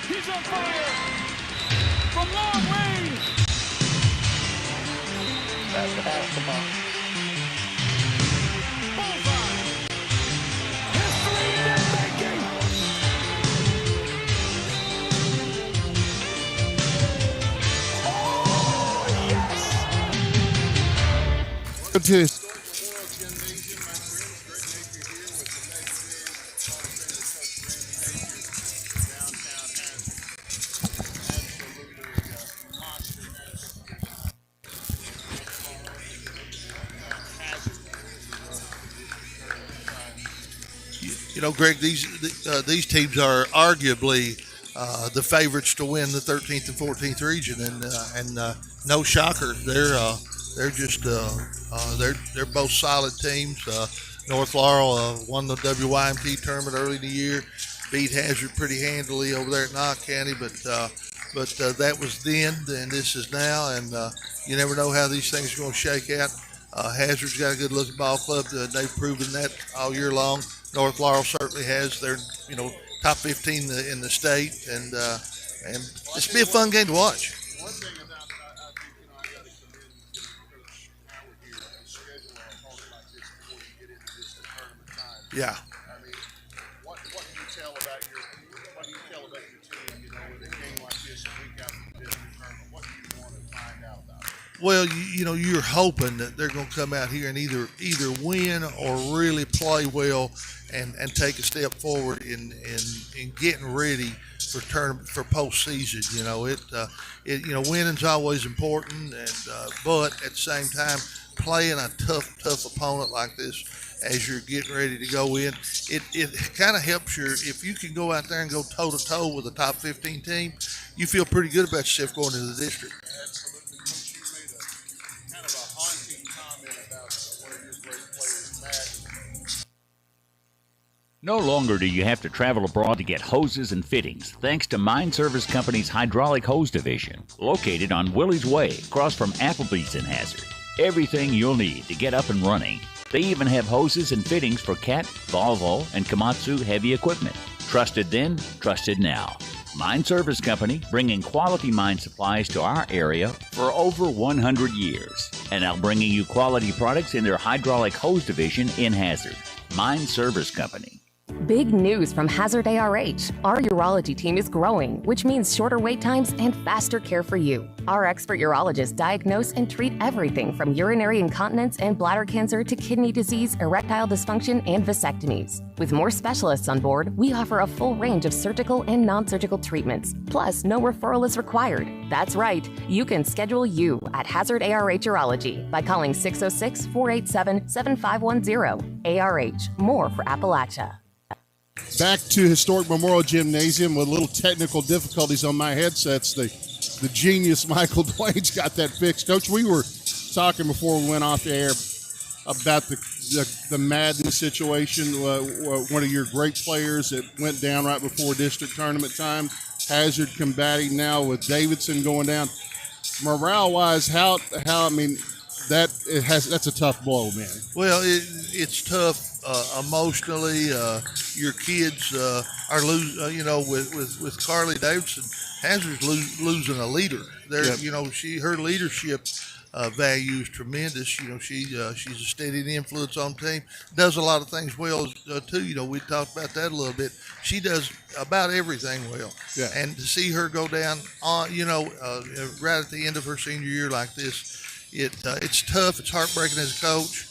He's on fire. From long range. That's the basketball. Bullseye. History in the making. Oh, yes. Good to You know, Greg, these teams are arguably the favorites to win the 13th and 14th region, and no shocker, they're just they're both solid teams. North Laurel won the WYMT tournament early in the year, beat Hazard pretty handily over there at Knox County, but that was then, and this is now, and you never know how these things are going to shake out. Hazard's got a good looking ball club. They've proven that all year long. North Laurel certainly has. They're, top 15 in the state, and it's be a fun game to watch. One thing about I think I got to commend Coach Howard here to schedule an opponent like this before you get into this tournament time. Yeah. I mean, what do you tell about your team? With a game like this, a week after the district tournament, what do you want to find out about it? Well, you're hoping that they're going to come out here and either win or really play well and take a step forward in getting ready for tournament for postseason. Winning's always important, but at the same time, playing a tough opponent like this as you're getting ready to go in, it kind of helps if you can go out there and go toe to toe with a top 15 team, you feel pretty good about yourself going into the district. Absolutely, Coach. You made a kind of a haunting comment about one of your great players, Matt. No longer do you have to travel abroad to get hoses and fittings, thanks to Mine Service Company's Hydraulic Hose Division, located on Willie's Way, across from Applebee's in Hazard. Everything you'll need to get up and running. They even have hoses and fittings for Cat, Volvo, and Komatsu heavy equipment. Trusted then, trusted now. Mine Service Company, bringing quality mine supplies to our area for over 100 years. And now bringing you quality products in their Hydraulic Hose Division in Hazard. Mine Service Company. Big news from Hazard ARH. Our urology team is growing, which means shorter wait times and faster care for you. Our expert urologists diagnose and treat everything from urinary incontinence and bladder cancer to kidney disease, erectile dysfunction, and vasectomies. With more specialists on board, we offer a full range of surgical and non-surgical treatments. Plus, no referral is required. That's right. You can schedule you at Hazard ARH Urology by calling 606-487-7510. ARH, more for Appalachia. Back to Historic Memorial Gymnasium with little technical difficulties on my headsets. The genius Michael Dwayne's got that fixed. Coach, we were talking before we went off the air about the Madden situation. One of your great players that went down right before district tournament time. Hazard combating now with Davidson going down. Morale-wise, that's a tough blow, man. Well, it's tough emotionally. Your kids are losing. With Carly Davidson, Hazard's losing a leader. There, Yep. Her leadership value is tremendous. She's a steady influence on the team. Does a lot of things well too. We talked about that a little bit. She does about everything well. Yeah. And to see her go down on, right at the end of her senior year like this, it's tough. It's heartbreaking as a coach,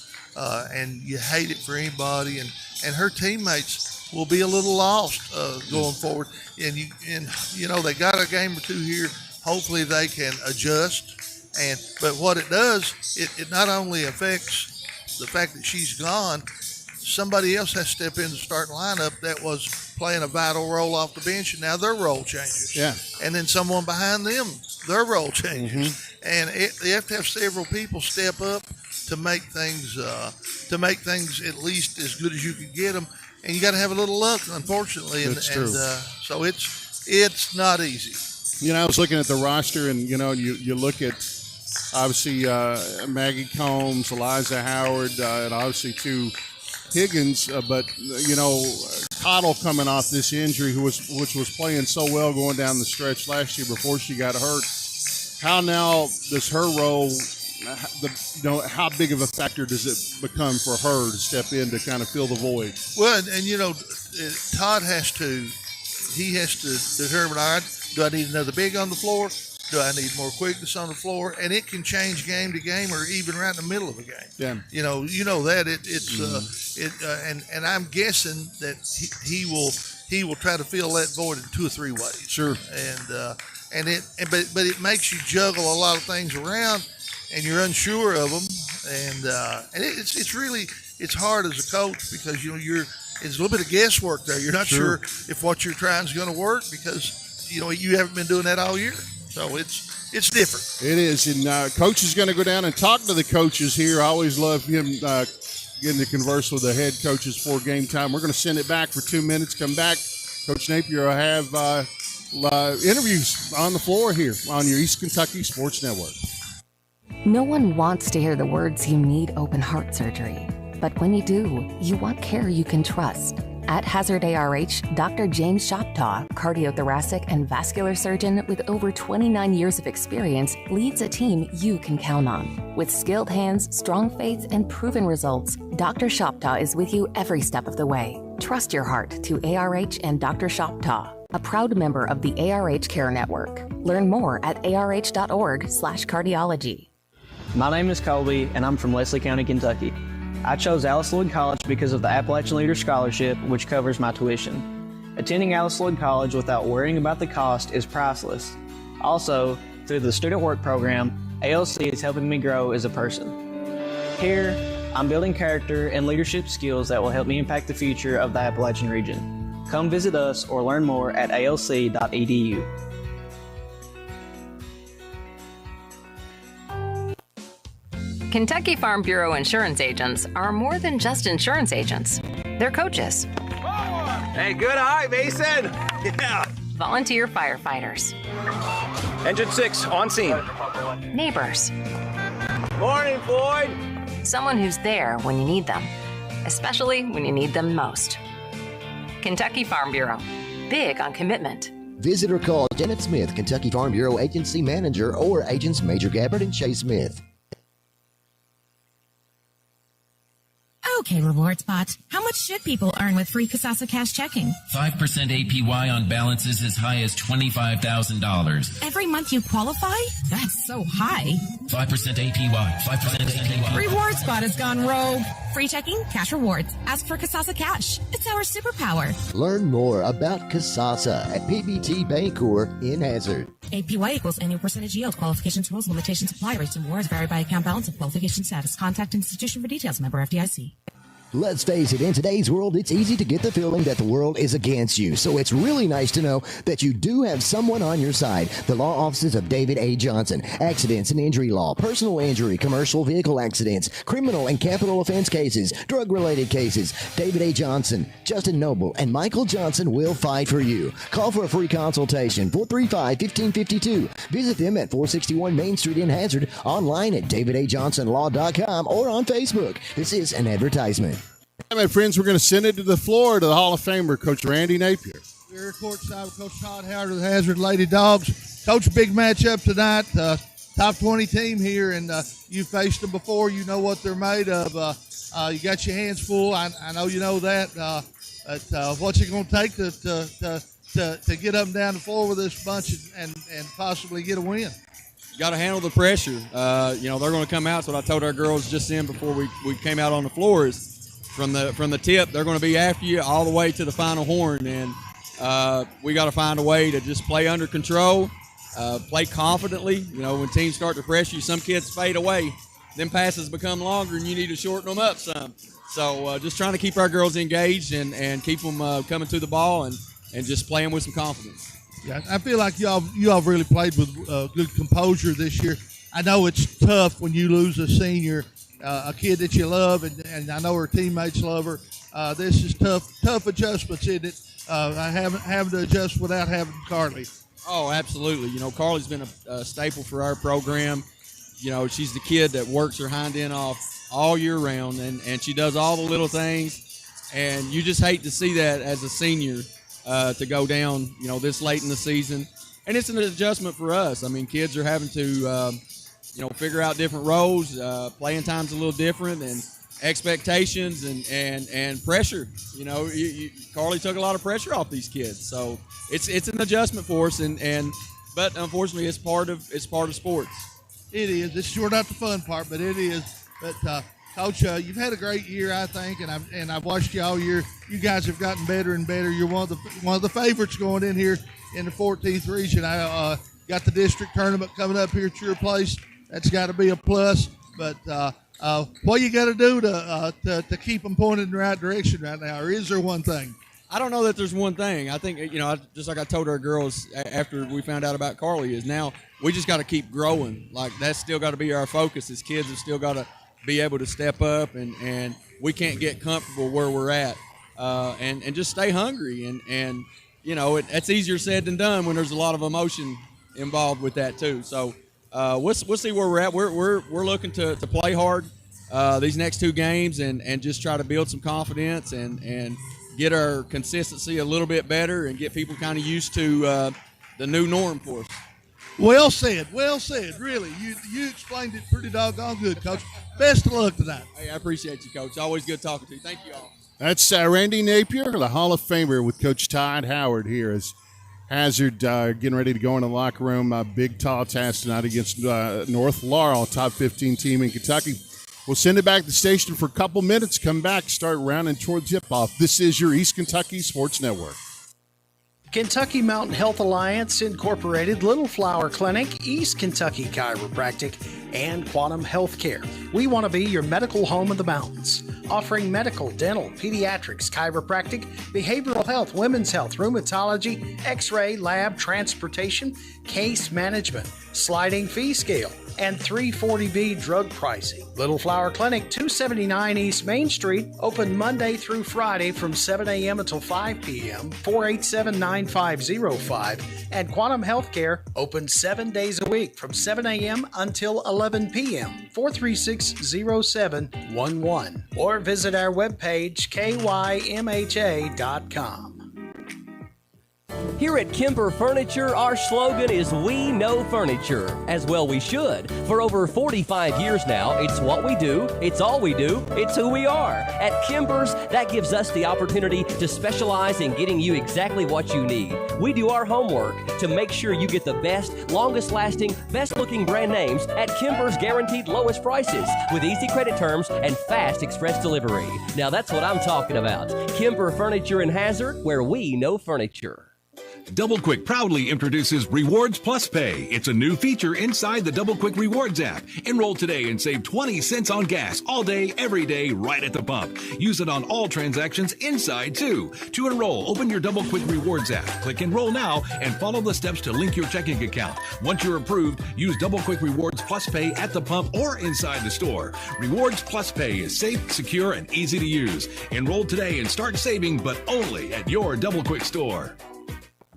and you hate it for anybody. And her teammates will be a little lost going forward. And they got a game or two here. Hopefully they can adjust. But what it does, it not only affects the fact that she's gone, somebody else has to step in the starting lineup that was playing a vital role off the bench, and now their role changes. Yeah. And then someone behind them, their role changes. Mm-hmm. And you have to have several people step up to make things at least as good as you can get them. And you got to have a little luck, unfortunately. That's true. So it's not easy. I was looking at the roster, and you look at obviously Maggie Combs, Eliza Howard, and obviously too Higgins. But Cottle coming off this injury, which was playing so well going down the stretch last year before she got hurt. How now does her role, how big of a factor does it become for her to step in to kind of fill the void? Well, and Todd has to determine, all right, do I need another big on the floor? Do I need more quickness on the floor? And it can change game to game, or even right in the middle of a game. Yeah. You know that and I'm guessing that he will try to fill that void in 2 or 3 ways. Sure. But it makes you juggle a lot of things around, and you're unsure of them, and it's really hard as a coach, because it's a little bit of guesswork there. You're not sure if what you're trying is going to work, because you haven't been doing that all year. So it's different. It is, and Coach is going to go down and talk to the coaches here. I always love him getting to converse with the head coaches for game time. We're going to send it back for 2 minutes. Come back, Coach Napier will have interviews on the floor here on your East Kentucky Sports Network. No one wants to hear the words you need open heart surgery. But when you do, you want care you can trust. At Hazard ARH, Dr. James Shoptaw, cardiothoracic and vascular surgeon with over 29 years of experience, leads a team you can count on. With skilled hands, strong faith, and proven results, Dr. Shoptaw is with you every step of the way. Trust your heart to ARH and Dr. Shoptaw, a proud member of the ARH Care Network. Learn more at arh.org/cardiology. My name is Colby, and I'm from Leslie County, Kentucky. I chose Alice Lloyd College because of the Appalachian Leader Scholarship, which covers my tuition. Attending Alice Lloyd College without worrying about the cost is priceless. Also, through the Student Work Program, ALC is helping me grow as a person. Here, I'm building character and leadership skills that will help me impact the future of the Appalachian region. Come visit us or learn more at alc.edu. Kentucky Farm Bureau insurance agents are more than just insurance agents. They're coaches. Hey, good eye, Mason. Yeah. Volunteer firefighters. Engine 6 on scene. Neighbors. Morning, Floyd. Someone who's there when you need them, especially when you need them most. Kentucky Farm Bureau. Big on commitment. Visit or call Janet Smith, Kentucky Farm Bureau Agency Manager, or Agents Major Gabbard and Chase Smith. Okay, Reward Spot. How much should people earn with free Kasasa Cash checking? 5% APY on balances as high as $25,000. Every month you qualify? That's so high. 5% APY. 5% APY. Reward Spot has gone rogue. Free checking, cash rewards. Ask for Kasasa Cash. It's our superpower. Learn more about Kasasa at PBT Bancorp in Hazard. APY equals annual percentage yield. Qualifications, rules, limitations, apply. Rates and rewards vary by account balance and qualification status. Contact institution for details. Member FDIC. Let's face it, in today's world, it's easy to get the feeling that the world is against you. So it's really nice to know that you do have someone on your side. The law offices of David A. Johnson. Accidents and injury law, personal injury, commercial vehicle accidents, criminal and capital offense cases, drug-related cases. David A. Johnson, Justin Noble, and Michael Johnson will fight for you. Call for a free consultation, 435-1552. Visit them at 461 Main Street in Hazard, online at davidajohnsonlaw.com or on Facebook. This is an advertisement. All right, my friends, we're going to send it to the floor to the Hall of Famer, Coach Randy Napier. We're courtside with Coach Todd Howard of the Hazard Lady Dogs. Coach, big matchup tonight. Top 20 team here, and you faced them before. You know what they're made of. You got your hands full. I know you know that. What's it going to take to get up and down the floor with this bunch and possibly get a win? You got to handle the pressure. They're going to come out. So what I told our girls just then before we came out on the floor is from the tip, they're going to be after you all the way to the final horn. And we got to find a way to just play under control, play confidently. When teams start to press you, some kids fade away. Then passes become longer, and you need to shorten them up some. So just trying to keep our girls engaged and keep them coming to the ball and just playing with some confidence. Yeah, I feel like y'all really played with good composure this year. I know it's tough when you lose a senior, a kid that you love, and I know her teammates love her. This is tough adjustments, isn't it? Having to adjust without having Carly. Oh, absolutely. Carly's been a staple for our program. She's the kid that works her hind end off all year round, and she does all the little things. and you just hate to see that as a senior to go down, this late in the season. And it's an adjustment for us. I mean, kids are having to, figure out different roles. Playing time's a little different, and expectations and pressure. Carly took a lot of pressure off these kids, so it's an adjustment for us. But unfortunately, it's part of sports. It is. It's sure not the fun part, but it is. But Coach, you've had a great year, I think, and I've watched you all year. You guys have gotten better and better. You're one of the favorites going in here in the 14th region. I got the district tournament coming up here at your place. That's got to be a plus. But what you got to do to keep them pointed in the right direction right now, or is there one thing? I don't know that there's one thing. I think, just like I told our girls after we found out about Carly, is now we just got to keep growing. Like, that's still got to be our focus. As kids have still got to be able to step up, and we can't get comfortable where we're at, and just stay hungry. And it's easier said than done when there's a lot of emotion involved with that too. So we'll see where we're at. We're looking to play hard these next two games and just try to build some confidence and get our consistency a little bit better and get people kind of used to the new norm for us. Well said. Really, you explained it pretty doggone good, Coach. Best of luck tonight. Hey, I appreciate you, Coach. Always good talking to you. Thank you all. That's Randy Napier, the Hall of Famer, with Coach Todd Howard here as Hazard getting ready to go in the locker room. Big, tall task tonight against North Laurel, top 15 team in Kentucky. We'll send it back to the station for a couple minutes. Come back, start rounding towards tip-off. This is your East Kentucky Sports Network. Kentucky Mountain Health Alliance Incorporated, Little Flower Clinic, East Kentucky Chiropractic, and Quantum Healthcare. We want to be your medical home of the mountains, offering medical, dental, pediatrics, chiropractic, behavioral health, women's health, rheumatology, x-ray, lab, transportation, case management, sliding fee scale, and 340B drug pricing. Little Flower Clinic, 279 East Main Street, open Monday through Friday from 7 a.m. until 5 p.m., 487-9505, and Quantum Healthcare, open 7 days a week from 7 a.m. until 11 p.m., 436-0711, or visit our webpage, kymha.com. Here at Kimber Furniture, our slogan is "We know furniture." As well we should. For over 45 years now, it's what we do, it's all we do, it's who we are. At Kimber's, that gives us the opportunity to specialize in getting you exactly what you need. We do our homework to make sure you get the best, longest-lasting, best-looking brand names at Kimber's guaranteed lowest prices with easy credit terms and fast express delivery. Now that's what I'm talking about. Kimber Furniture in Hazard, where we know furniture. Double Quick proudly introduces Rewards Plus Pay. It's a new feature inside the Double Quick Rewards app. Enroll today and save 20 cents on gas all day, every day, right at the pump. Use it on all transactions inside, too. To enroll, open your Double Quick Rewards app. Click Enroll now and follow the steps to link your checking account. Once you're approved, use Double Quick Rewards Plus Pay at the pump or inside the store. Rewards Plus Pay is safe, secure, and easy to use. Enroll today and start saving, but only at your Double Quick store.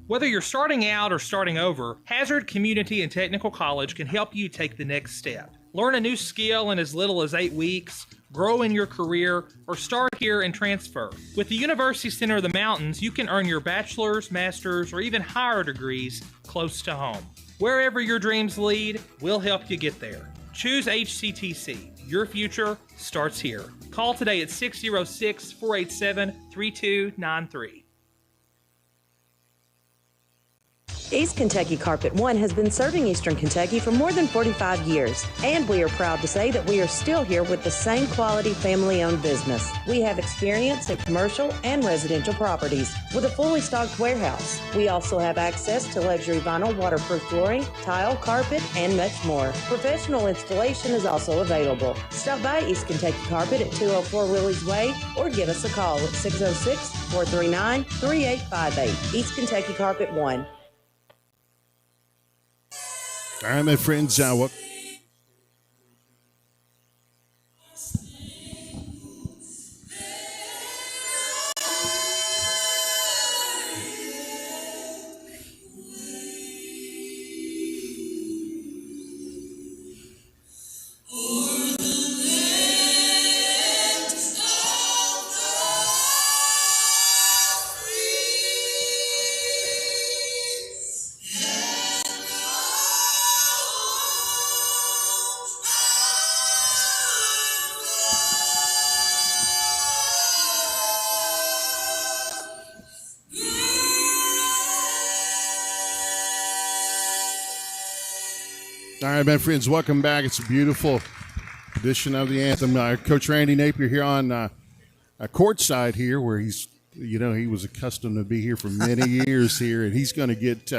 Whether you're starting out or starting over, Hazard Community and Technical College can help you take the next step. Learn a new skill in as little as 8 weeks, grow in your career, or start here and transfer. With the University Center of the Mountains, you can earn your bachelor's, master's, or even higher degrees close to home. Wherever your dreams lead, we'll help you get there. Choose HCTC. Your future starts here. Call today at 606-487-3293. East Kentucky Carpet One has been serving Eastern Kentucky for more than 45 years, and we are proud to say that we are still here with the same quality family-owned business. We have experience in commercial and residential properties with a fully stocked warehouse. We also have access to luxury vinyl waterproof flooring, tile, carpet, and much more. Professional installation is also available. Stop by East Kentucky Carpet at 204 Willie's Way or give us a call at 606-439-3858. East Kentucky Carpet One. All right, my friends, what? All right, my friends, welcome back. It's a beautiful edition of the Anthem. Coach Randy Napier here on courtside here, where he's, he was accustomed to be here for many years here, and he's going to get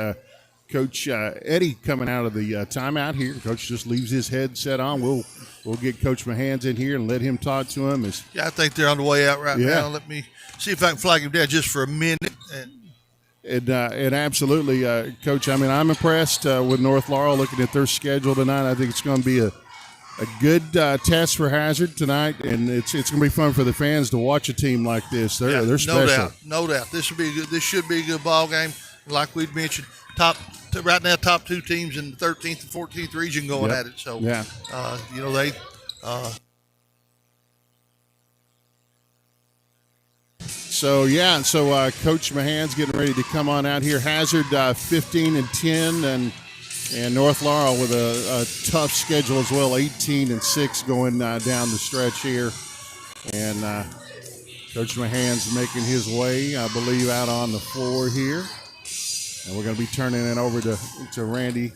Coach Eddie coming out of the timeout here. Coach just leaves his headset on. We'll get Coach Mahans in here and let him talk to him. I think they're on the way out right now. Let me see if I can flag him down just for a minute. And absolutely, Coach, I'm impressed with North Laurel looking at their schedule tonight. I think it's going to be a good test for Hazard tonight, and it's going to be fun for the fans to watch a team like this. They're special. No doubt. This should be a good ball game. Like we'd mentioned, right now, top two teams in the 13th and 14th region going at it. So, they. So Coach Mahan's getting ready to come on out here. Hazard 15-10, and North Laurel with a tough schedule as well, 18-6 going down the stretch here. And Coach Mahan's making his way, I believe, out on the floor here. And we're going to be turning it over to Randy.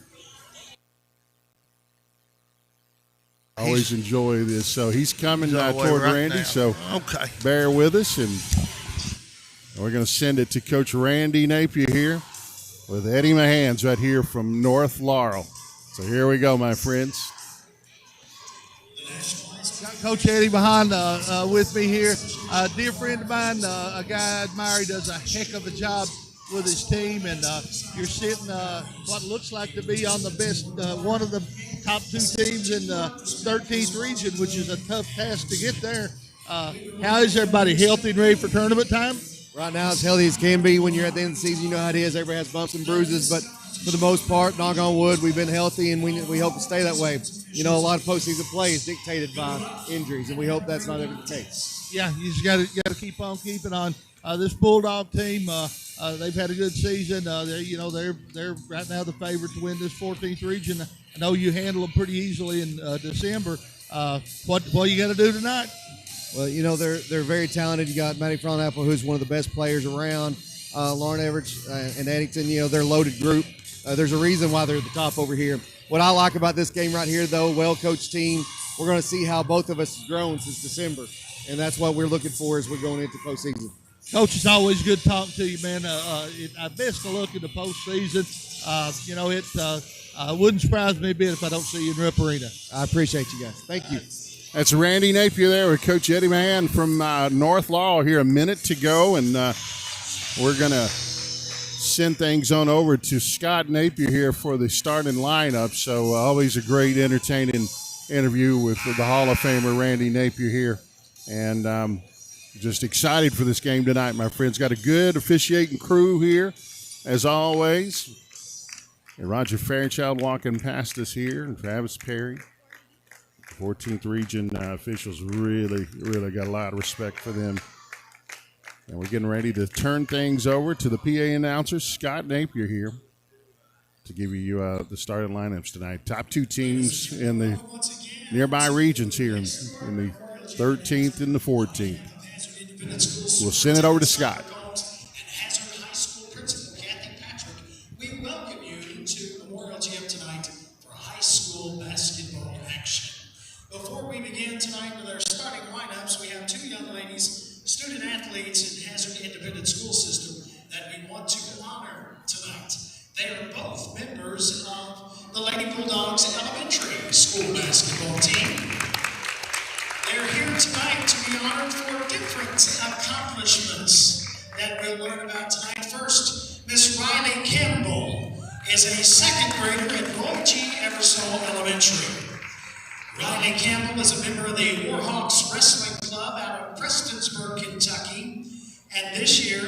Always enjoy this. So he's coming toward Randy. Now. So bear with us, and we're going to send it to Coach Randy Napier here with Eddie Mahans right here from North Laurel. So here we go, my friends. Got Coach Eddie behind with me here. A dear friend of mine, a guy I admire. He does a heck of a job with his team, and you're sitting what looks like to be on the best, one of the top two teams in the 13th region, which is a tough task to get there. How is everybody, healthy and ready for tournament time? Right now, as healthy as can be. When you're at the end of the season, you know how it is. Everybody has bumps and bruises, but for the most part, knock on wood, we've been healthy, and we hope to stay that way. A lot of postseason play is dictated by injuries, and we hope that's not ever the case. Yeah, you just got to keep on keeping on. This Bulldog team, they've had a good season. They're right now the favorite to win this 14th region. I know you handle them pretty easily in December. What you got to do tonight? Well, they're very talented. You got Matty Fronapple, who's one of the best players around. Lauren Everett and Addington, they're a loaded group. There's a reason why they're at the top over here. What I like about this game right here, though, well-coached team, we're going to see how both of us have grown since December, and that's what we're looking for as we're going into postseason. Coach, it's always good talking to you, man. Best of luck in the postseason. It wouldn't surprise me a bit if I don't see you in Rupp Arena. I appreciate you guys. Thank you. That's Randy Napier there with Coach Eddie Mahan from North Laurel here. A minute to go, and we're going to send things on over to Scott Napier here for the starting lineup. So always a great, entertaining interview with the Hall of Famer Randy Napier here. And just excited for this game tonight, my friends. Got a good officiating crew here, as always. And Roger Fairchild walking past us here, and Travis Perry. 14th region officials really got a lot of respect for them. And we're getting ready to turn things over to the PA announcer, Scott Napier here, to give you the starting lineups tonight. Top two teams in the nearby regions here in the 13th and the 14th. We'll send it over to Scott. We welcome you to Memorial Gym tonight for high school basketball action. Before we begin tonight with our starting lineups, we have two young ladies, student athletes in Hazard Independent School System that we want to honor tonight. They are both members of the Lady Bulldogs Elementary School basketball team. They're here tonight to be honored for different accomplishments that we'll learn about tonight. First, Miss Riley Campbell is a second grader at Roy G. Eversole Elementary. Riley Campbell is a member of the Warhawks Wrestling Club out of Prestonsburg, Kentucky. And this year,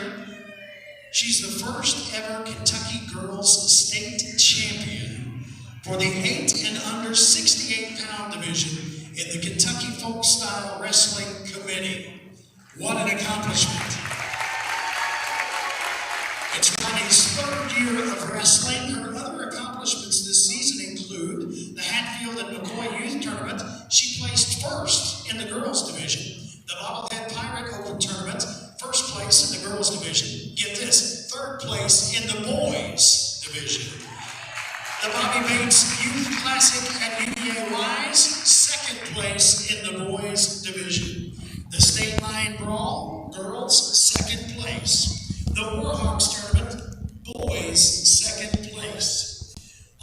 she's the first ever Kentucky Girls State Champion for the 8 and under 68-pound division in the Kentucky Folk Style Wrestling Committee. What an accomplishment. It's Riley's third year of wrestling. Her other accomplishments this season include the Hatfield and McCoy Youth Tournament. She placed first in the girls division. The Bobblehead Pirate Open Tournament, first place in the girls division. Get this, third place in the boys division. The Bobby Bates Youth Classic at UVA Wise, second place in the boys division. The State Line Brawl, girls, second place. The Warhawks Tournament, boys, second place.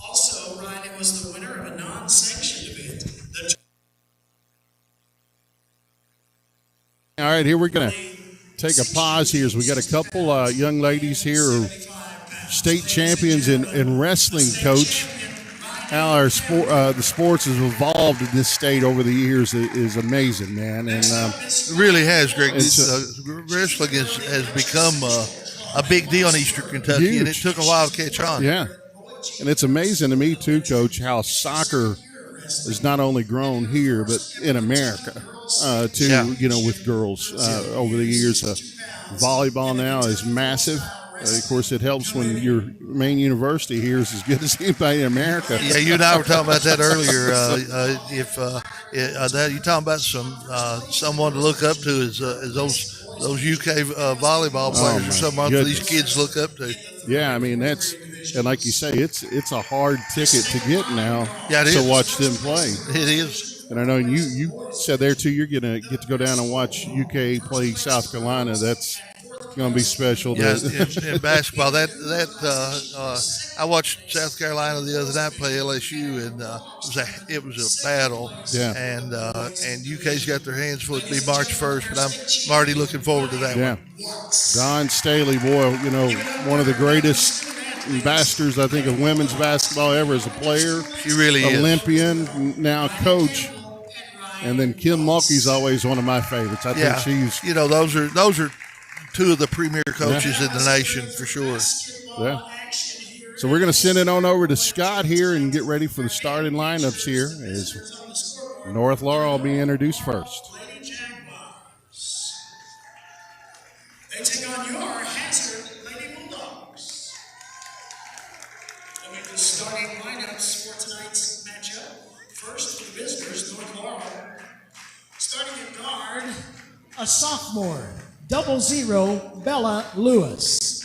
Also, Ryan was the winner of a non-sanctioned event. All right, here we're going to take a pause here as we got a couple young ladies here who are state champions in wrestling, Coach. How our the sports has evolved in this state over the years is amazing, man. And it really has, Greg. Wrestling has become a big deal in Eastern Kentucky, huge. And it took a while to catch on. Yeah, and it's amazing to me too, Coach, how soccer has not only grown here but in America too. Yeah. You know, with girls over the years, volleyball now is massive. Of course, it helps when your main university here is as good as anybody in America. Yeah, you and I were talking about that earlier. You're talking about someone to look up to is those UK volleyball players or someone that these kids look up to. Yeah, I mean and like you say, it's a hard ticket to get now to watch them play. It is. And I know you said there too, you're gonna get to go down and watch UK play South Carolina. That's going to be special. Yeah, in basketball, I watched South Carolina the other night play LSU, and it was a battle. Yeah. And UK's got their hands full. It'll be March 1st, but I'm already looking forward to that one. Dawn Staley, boy, you know, one of the greatest ambassadors, I think, of women's basketball ever as a player. She really is. Olympian, now coach. And then Kim Mulkey's always one of my favorites. I think she's. You know, those are two of the premier coaches in the nation for sure. Yeah. So we're going to send it on over to Scott here and get ready for the starting lineups here as North Laurel will be introduced first. They take on your Hazard Lady Bulldogs. Let me do starting lineups for tonight's matchup. First, for the visitors, North Laurel. Starting at guard, a sophomore. 00 Bella Lewis.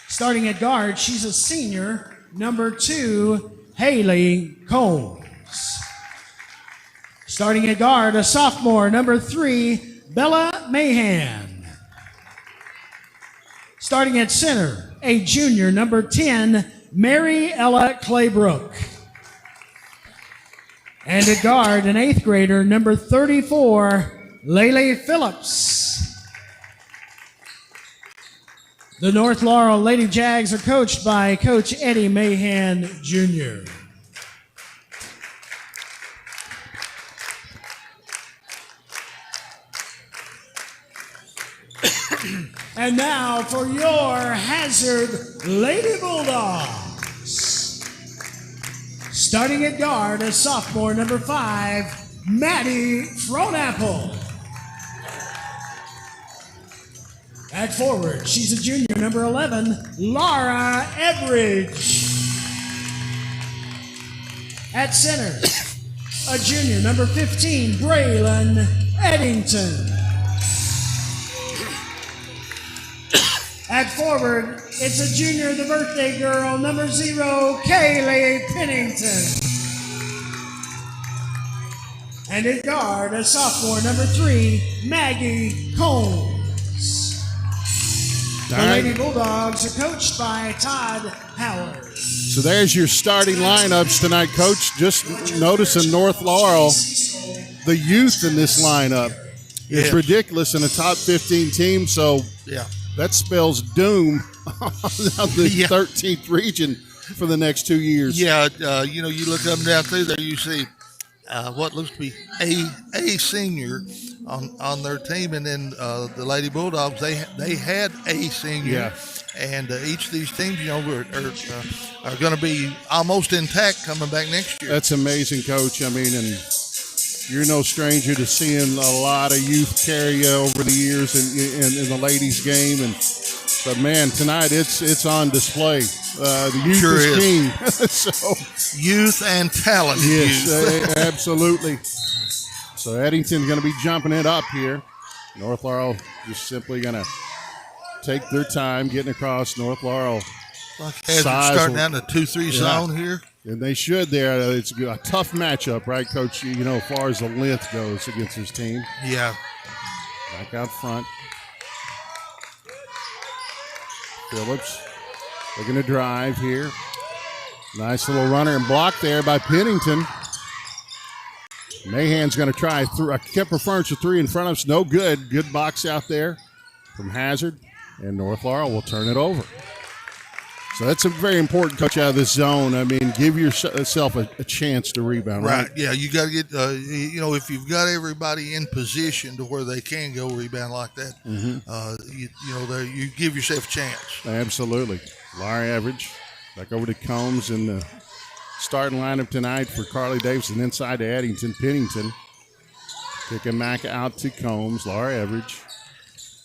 Starting at guard, she's a senior, number 2, Haley Combs. Starting at guard, a sophomore, number 3, Bella Mahan. Starting at center, a junior, number 10, Mary Ella Claybrook. And at guard, an 8th grader, number 34, Laylee Phillips. The North Laurel Lady Jags are coached by Coach Eddie Mahan Jr. And now for your Hazard Lady Bulldogs. Starting at guard, a sophomore, number 5, Maddie Fronapple. At forward, she's a junior, number 11, Laura Everidge. At center, a junior, number 15, Braylon Eddington. At forward, it's a junior, the birthday girl, number 0, Kaylee Pennington. And at guard, a sophomore, number 3, Maggie Combs. The Lady Bulldogs are coached by Todd Howard. So there's your starting lineups tonight, Coach. Just noticing North Laurel, the youth in this lineup is ridiculous in a top 15 team. So that spells doom on the 13th region for the next 2 years. Yeah, you look up and down through there, you see what looks to be a senior on their team, and then the Lady Bulldogs, they had a senior, and each of these teams, are going to be almost intact coming back next year. That's amazing, Coach. I mean, and you're no stranger to seeing a lot of youth carry over the years in the ladies' game, but man, tonight it's on display. The youth is king. So youth and talent. Yes, absolutely. So Eddington's going to be jumping it up here. North Laurel just simply going to take their time getting across. North Laurel Like Hazard starting out in a 2-3 zone here. And they should there. It's a tough matchup, right, Coach? You know, as far as the length goes against his team. Yeah. Back out front. Phillips looking to drive here. Nice little runner and block there by Pennington. Mahan's going to try a Kemper Furniture 3 in front of us. No good. Good box out there from Hazard. And North Laurel will turn it over. So that's a very important coach out of this zone. I mean, give yourself a chance to rebound, right? Yeah, you got to get, if you've got everybody in position to where they can go rebound like that, you give yourself a chance. Absolutely. Larry Average back over to Combs in the starting lineup tonight for Carly Davidson. Inside to Addington. Pennington kicking back out to Combs. Larry Average,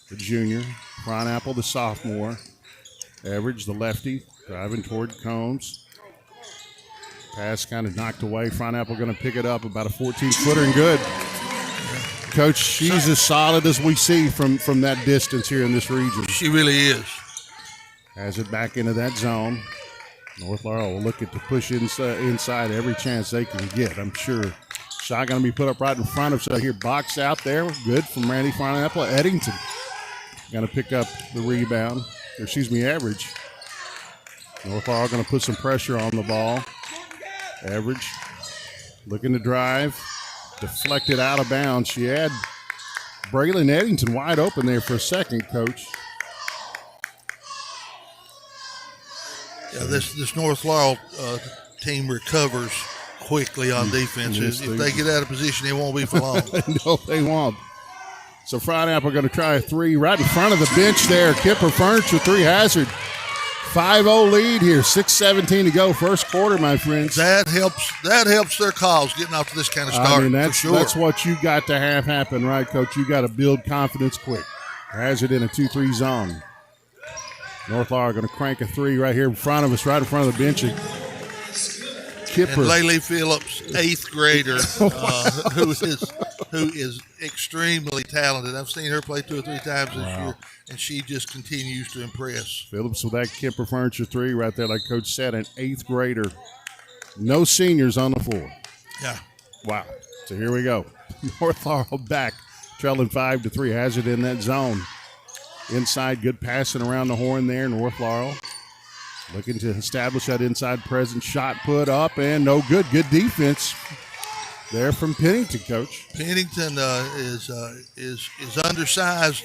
the junior. Ron Apple, the sophomore. Average, the lefty, driving toward Combs. Pass kind of knocked away. Front Apple going to pick it up, about a 14-footer and good. Coach, she's as solid as we see from that distance here in this region. She really is. Has it back into that zone. North Laurel will look at to push inside every chance they can get, I'm sure. Shot going to be put up right in front of us. So here, box out there. Good from Randy Front Apple. Eddington going to pick up the rebound. Average. North Laurel going to put some pressure on the ball. Average looking to drive. Deflected out of bounds. She had Braylon Eddington wide open there for a second, Coach. Yeah, this North Laurel team recovers quickly on defense. Yes, if they get out of position, it won't be for long. No, they won't. So Friday Apple going to try a 3 right in front of the bench there. Kemper Furniture 3 Hazard. 5-0 lead here. 6:17 to go. First quarter, my friends. That helps their cause getting off to this kind of start. I mean, that's that's what you got to have happen, right, Coach? You got to build confidence quick. Hazard in a 2-3 zone. North Laurel going to crank a 3 right here in front of us, right in front of the bench. Kipper. And Laylee Phillips, 8th grader, who is extremely talented. I've seen her play 2 or 3 times this year, and she just continues to impress. Phillips with that Kemper Furniture 3 right there, like Coach said, an 8th grader. No seniors on the floor. Yeah. Wow. So here we go. North Laurel back, trailing 5-3. Hazard in that zone. Inside, good passing around the horn there. North Laurel looking to establish that inside presence. Shot put up and no good. Good defense there from Pennington, Coach. Pennington is undersized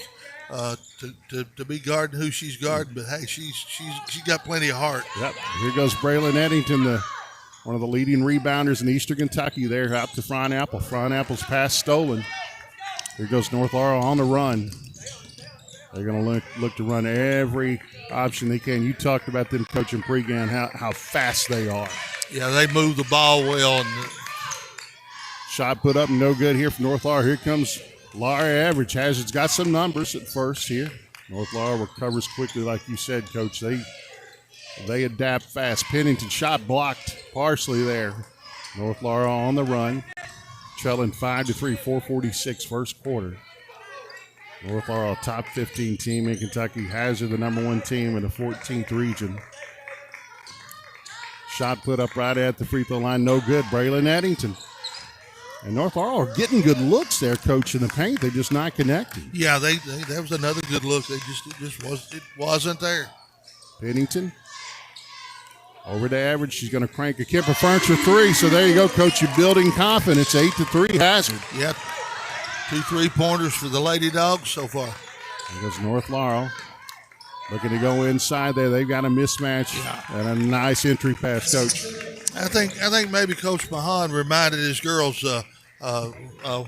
to be guarding who she's guarding, but hey, she's got plenty of heart. Yep. Here goes Braylon Eddington, one of the leading rebounders in Eastern Kentucky. There out to Front Apple. Front Apple's pass stolen. Here goes North Laurel on the run. They're going to look to run every option they can. You talked about them, Coach, in pregame, how fast they are. Yeah, they move the ball well. Shot put up, no good here from North Laurel. Here comes Laura Average. Hazard's got some numbers at first here. North Laurel recovers quickly, like you said, Coach. They adapt fast. Pennington shot blocked partially there. North Laurel on the run. Trailing 5-3, 4:46 first quarter. North Laurel, top 15 team in Kentucky. Hazard, the number 1 team in the 14th region. Shot put up right at the free throw line, no good. Braylon Eddington. And North Laurel are getting good looks there, Coach, in the paint. They're just not connecting. Yeah, that was another good look. It wasn't there. Pennington over to Average. She's going to crank a Kemper Furniture 3. So there you go, Coach. You're building confidence. 8-3 Hazard. Yep. 2 3-pointers for the Lady Dogs so far. There goes North Laurel. Looking to go inside there. They've got a mismatch and a nice entry pass, Coach. I think maybe Coach Mahan reminded his girls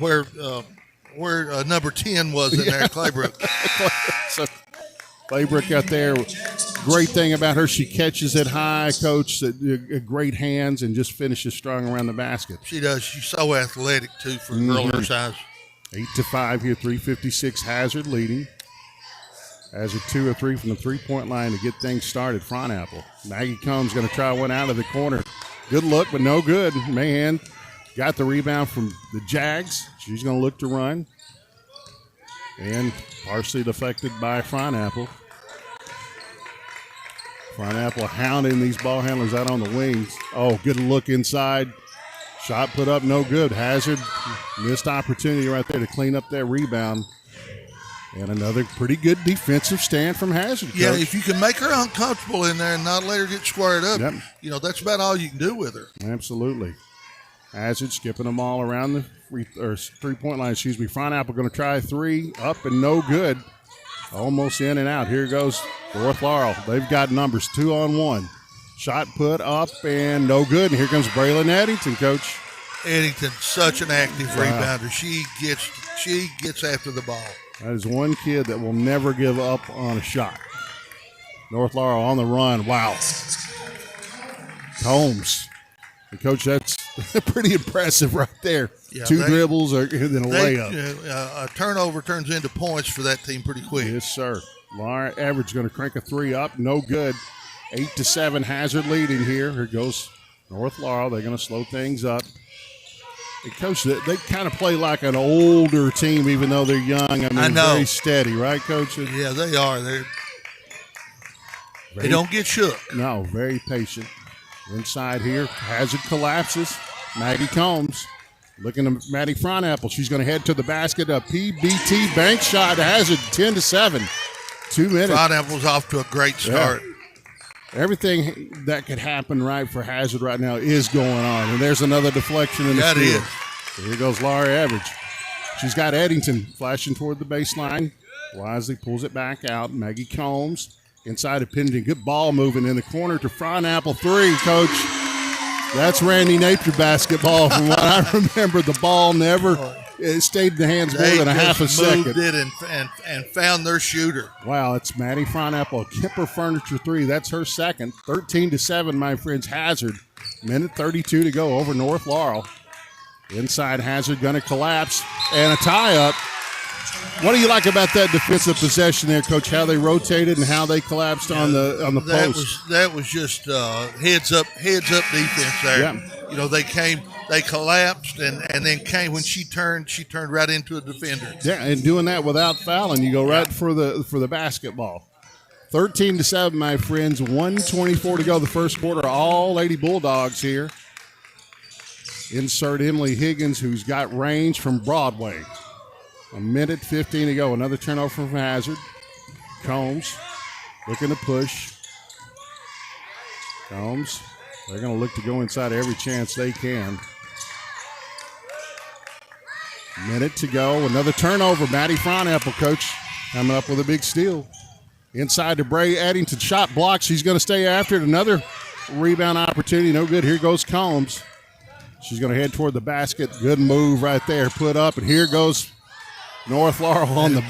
where number 10 was in there, Claybrook. So Claybrook out there. Great thing about her, she catches it high, Coach. Great hands and just finishes strong around the basket. She does. She's so athletic, too, for a girl her size. 8-5 here, 3:56 Hazard leading. Hazard 2 or 3 from the three-point line to get things started. Front Apple. Maggie Combs going to try one out of the corner. Good look, but no good. Mahan got the rebound from the Jags. She's going to look to run. And partially deflected by Front Apple. Front Apple hounding these ball handlers out on the wings. Oh, good look inside. Shot put up, no good. Hazard, missed opportunity right there to clean up that rebound. And another pretty good defensive stand from Hazard, Coach. Yeah, if you can make her uncomfortable in there and not let her get squared up, Yep. that's about all you can do with her. Absolutely. Hazard skipping them all around the three-point line. Front Apple going to try three, up and no good. Almost in and out. Here goes North Laurel. They've got numbers 2-on-1. Shot put up and no good. And here comes Braylon Eddington, Coach. Eddington, such an active rebounder. She gets after the ball. That is one kid that will never give up on a shot. North Laurel on the run. Wow. Combs. And Coach, that's pretty impressive right there. Yeah, Two dribbles and then a layup. A turnover turns into points for that team pretty quick. Yes, sir. Laurel Average going to crank a three up. No good. 8-7 Hazard leading here. Here goes North Laurel. They're going to slow things up. And Coach, they kind of play like an older team, even though they're young. I know. Very steady, right, Coach? Yeah, they are. They don't get shook. No, very patient. Inside here, Hazard collapses. Maggie Combs looking at Maddie Front Apple. She's going to head to the basket. A PBT bank shot. Hazard 10-7. 2 minutes. Front Apple's off to a great start. Yeah. Everything that could happen right for Hazard right now is going on. And there's another deflection in the steal. So here goes Laura Average. She's got Eddington flashing toward the baseline. Wisely pulls it back out. Maggie Combs inside of Pennington. Good ball moving in the corner to Front Apple 3, Coach. That's Randy Napier basketball from what I remember. The ball never stayed in the hands more than a half a second. Moved it and found their shooter. Wow, it's Maddie Front Apple. Kemper Furniture 3. That's her second. 13-7, my friends. Hazard. Minute 32 to go over North Laurel. Inside Hazard going to collapse. And a tie-up. What do you like about that defensive possession there, Coach? How they rotated and how they collapsed on the post? That was just heads up defense there. Yeah. They collapsed and then came when she turned right into a defender. Yeah, and doing that without fouling, you go right for the basketball. 13-7, my friends. 1:24 to go the first quarter. All Lady Bulldogs here. Insert Emily Higgins, who's got range from Broadway. A minute 15 to go. Another turnover from Hazard. Combs looking to push. Combs. They're going to look to go inside every chance they can. Minute to go. Another turnover. Maddie Front Apple, Coach, coming up with a big steal. Inside to Bray Eddington. Shot blocked. She's going to stay after it. Another rebound opportunity. No good. Here goes Combs. She's going to head toward the basket. Good move right there. Put up. And here goes North Laurel on the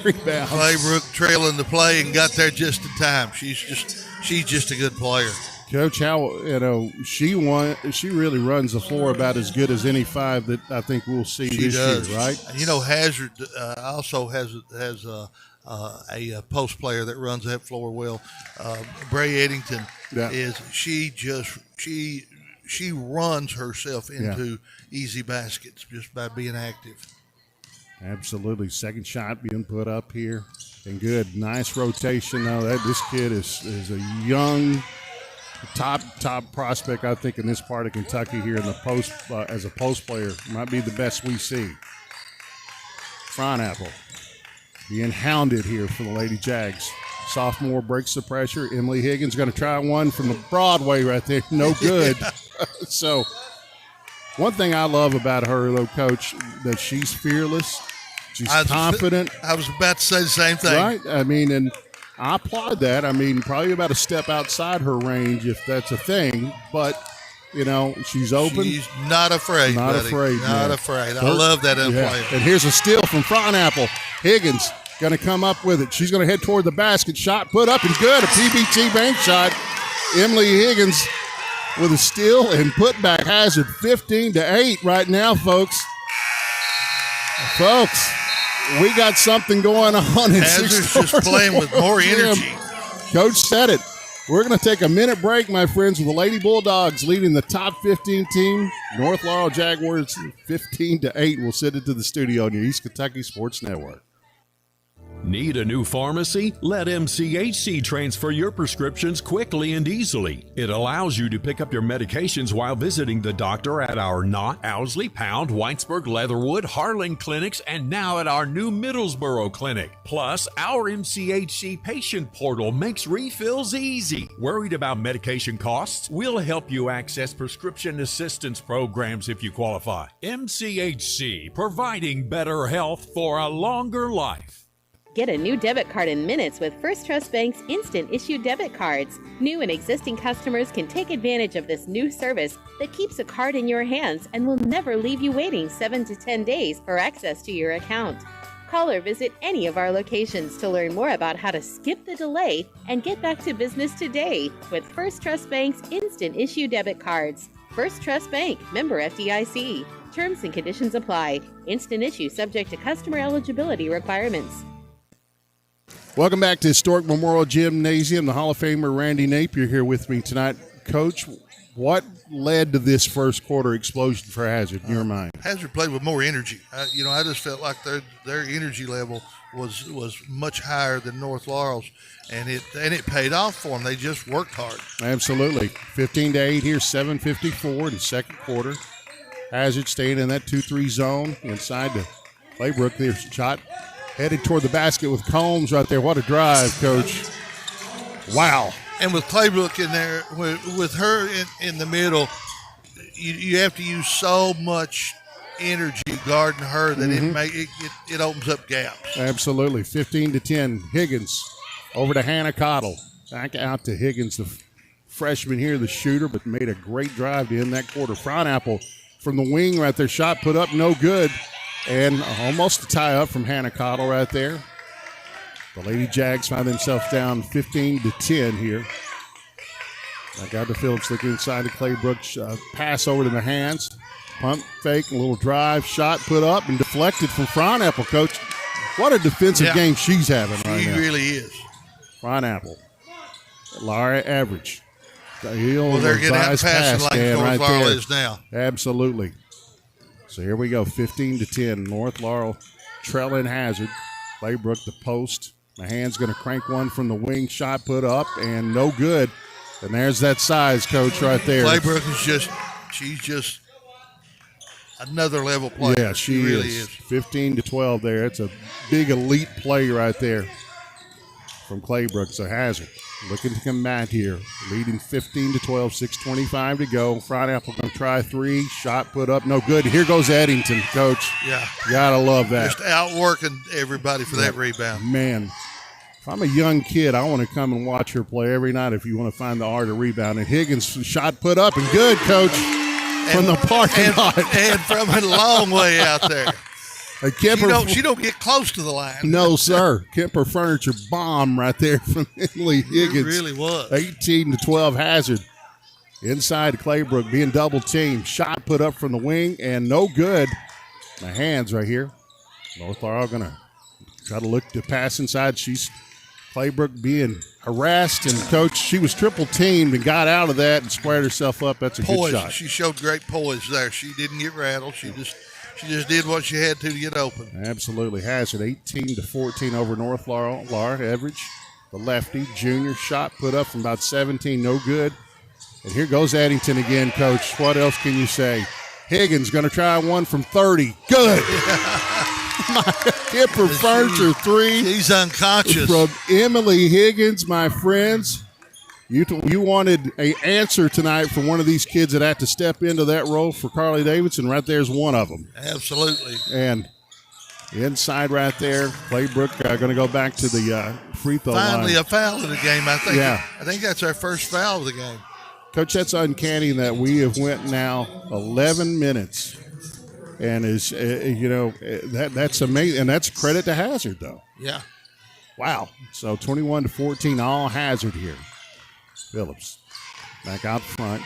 rebound. Claybrook trailing the play and got there just in time. She's just a good player. Coach, how she really runs the floor about as good as any five that I think we'll see this year, right? Hazard also has a post player that runs that floor well. Bray Eddington she runs herself into easy baskets just by being active. Absolutely. Second shot being put up here. And good. Nice rotation. Now this kid is a young top prospect, I think, in this part of Kentucky here in the post as a post player. Might be the best we see. Front Apple being hounded here for the Lady Jags. Sophomore breaks the pressure. Emily Higgins going to try one from the Broadway right there. No good. So one thing I love about her, though, Coach, that she's fearless. She's confident. I was about to say the same thing. Right? I mean, and I applaud that. I mean, probably about a step outside her range if that's a thing. But, she's open. She's not afraid, Not buddy. afraid. Not afraid. I love that play. And here's a steal from Front Apple. Higgins going to come up with it. She's going to head toward the basket. Shot put up and good. A PBT bank shot. Emily Higgins with a steal and put back. Hazard 15-8 right now, folks. Folks, we got something going on in Hazard's just playing with more energy. Coach said it. We're going to take a minute break, my friends, with the Lady Bulldogs leading the top 15 team. North Laurel Jaguars 15-8. We'll send it to the studio on your East Kentucky Sports Network. Need a new pharmacy? Let MCHC transfer your prescriptions quickly and easily. It allows you to pick up your medications while visiting the doctor at our Knott, Owsley, Pound, Whitesburg, Leatherwood, Harlan clinics, and now at our new Middlesboro clinic. Plus, our MCHC patient portal makes refills easy. Worried about medication costs? We'll help you access prescription assistance programs if you qualify. MCHC, providing better health for a longer life. Get a new debit card in minutes with First Trust Bank's instant issue debit cards. New and existing customers can take advantage of this new service that keeps a card in your hands and will never leave you waiting 7 to 10 days for access to your account. Call or visit any of our locations to learn more about how to skip the delay and get back to business today with First Trust Bank's instant issue debit cards. First Trust Bank, member FDIC. Terms and conditions apply. Instant issue subject to customer eligibility requirements. Welcome back to Historic Memorial Gymnasium. The Hall of Famer Randy Napier here with me tonight. Coach, what led to this first quarter explosion for Hazard in your mind? Hazard played with more energy. I just felt like their energy level was much higher than North Laurel's, and it paid off for them. They just worked hard. Absolutely. 15-8 here, 7:54 in the second quarter. Hazard staying in that 2-3 zone inside the Claybrook. There's a shot headed toward the basket with Combs right there. What a drive, Coach. Wow. And with Claybrook in there, with her in the middle, you have to use so much energy guarding her that it opens up gaps. Absolutely. 15-10. Higgins over to Hannah Cottle. Back out to Higgins, the freshman here, the shooter, but made a great drive to end that quarter. Frownapple from the wing right there. Shot put up, no good. And almost a tie up from Hannah Cottle right there. The Lady Jags find themselves down 15-10 here. Back out to Phillips, looking inside to Claybrook. Pass over to the hands. Pump fake, a little drive, shot put up and deflected from Frownapple, Coach. What a defensive game she's having right now. She really is. Frownapple. Laura Average. Well, they're getting out passing like North Laurel is now. Absolutely. So here we go, 15-10. North Laurel trailing Hazard. Claybrook the post. Mahan's going to crank one from the wing. Shot put up and no good. And there's that size, Coach, right there. Claybrook she's just another level player. Yeah, she really is. 15-12 there. It's a big elite play right there from Claybrook. So Hazard looking to combat here. Leading 15-12, 6:25 to go. Frownapple going to try three. Shot put up, no good. Here goes Eddington, Coach. Yeah. Gotta love that. Just outworking everybody for that rebound. Man, if I'm a young kid, I want to come and watch her play every night if you want to find the art of rebound. And Higgins shot put up and good, Coach, from the parking lot. And from a long way out there. She don't get close to the line. No, sir. Kemper Furniture bomb right there from Emily Higgins. It really was. 18-12 Hazard. Inside Claybrook being double teamed. Shot put up from the wing and no good. My hands right here. North Laurel going to try to look to pass inside. Claybrook being harassed, and Coach, she was triple teamed and got out of that and squared herself up. That's a good shot. She showed great poise there. She didn't get rattled. She just did what she had to get open. Absolutely. Hazard 18-14 over North Laurel. Laura Everidge, the lefty, junior, shot put up from about 17, no good. And here goes Addington again, Coach. What else can you say? Higgins going to try one from 30. Good. Kemper Furniture three. He's unconscious. From Emily Higgins, my friends. You wanted an answer tonight from one of these kids that had to step into that role for Carly Davidson. Right there's one of them. Absolutely. And inside right there, Claybrook going to go back to the free throw line. Finally a foul in the game, I think. Yeah. I think that's our first foul of the game. Coach, that's uncanny that we have went now 11 minutes. And that's amazing. And that's credit to Hazard, though. Yeah. Wow. So 21-14, all Hazard here. Phillips back out front.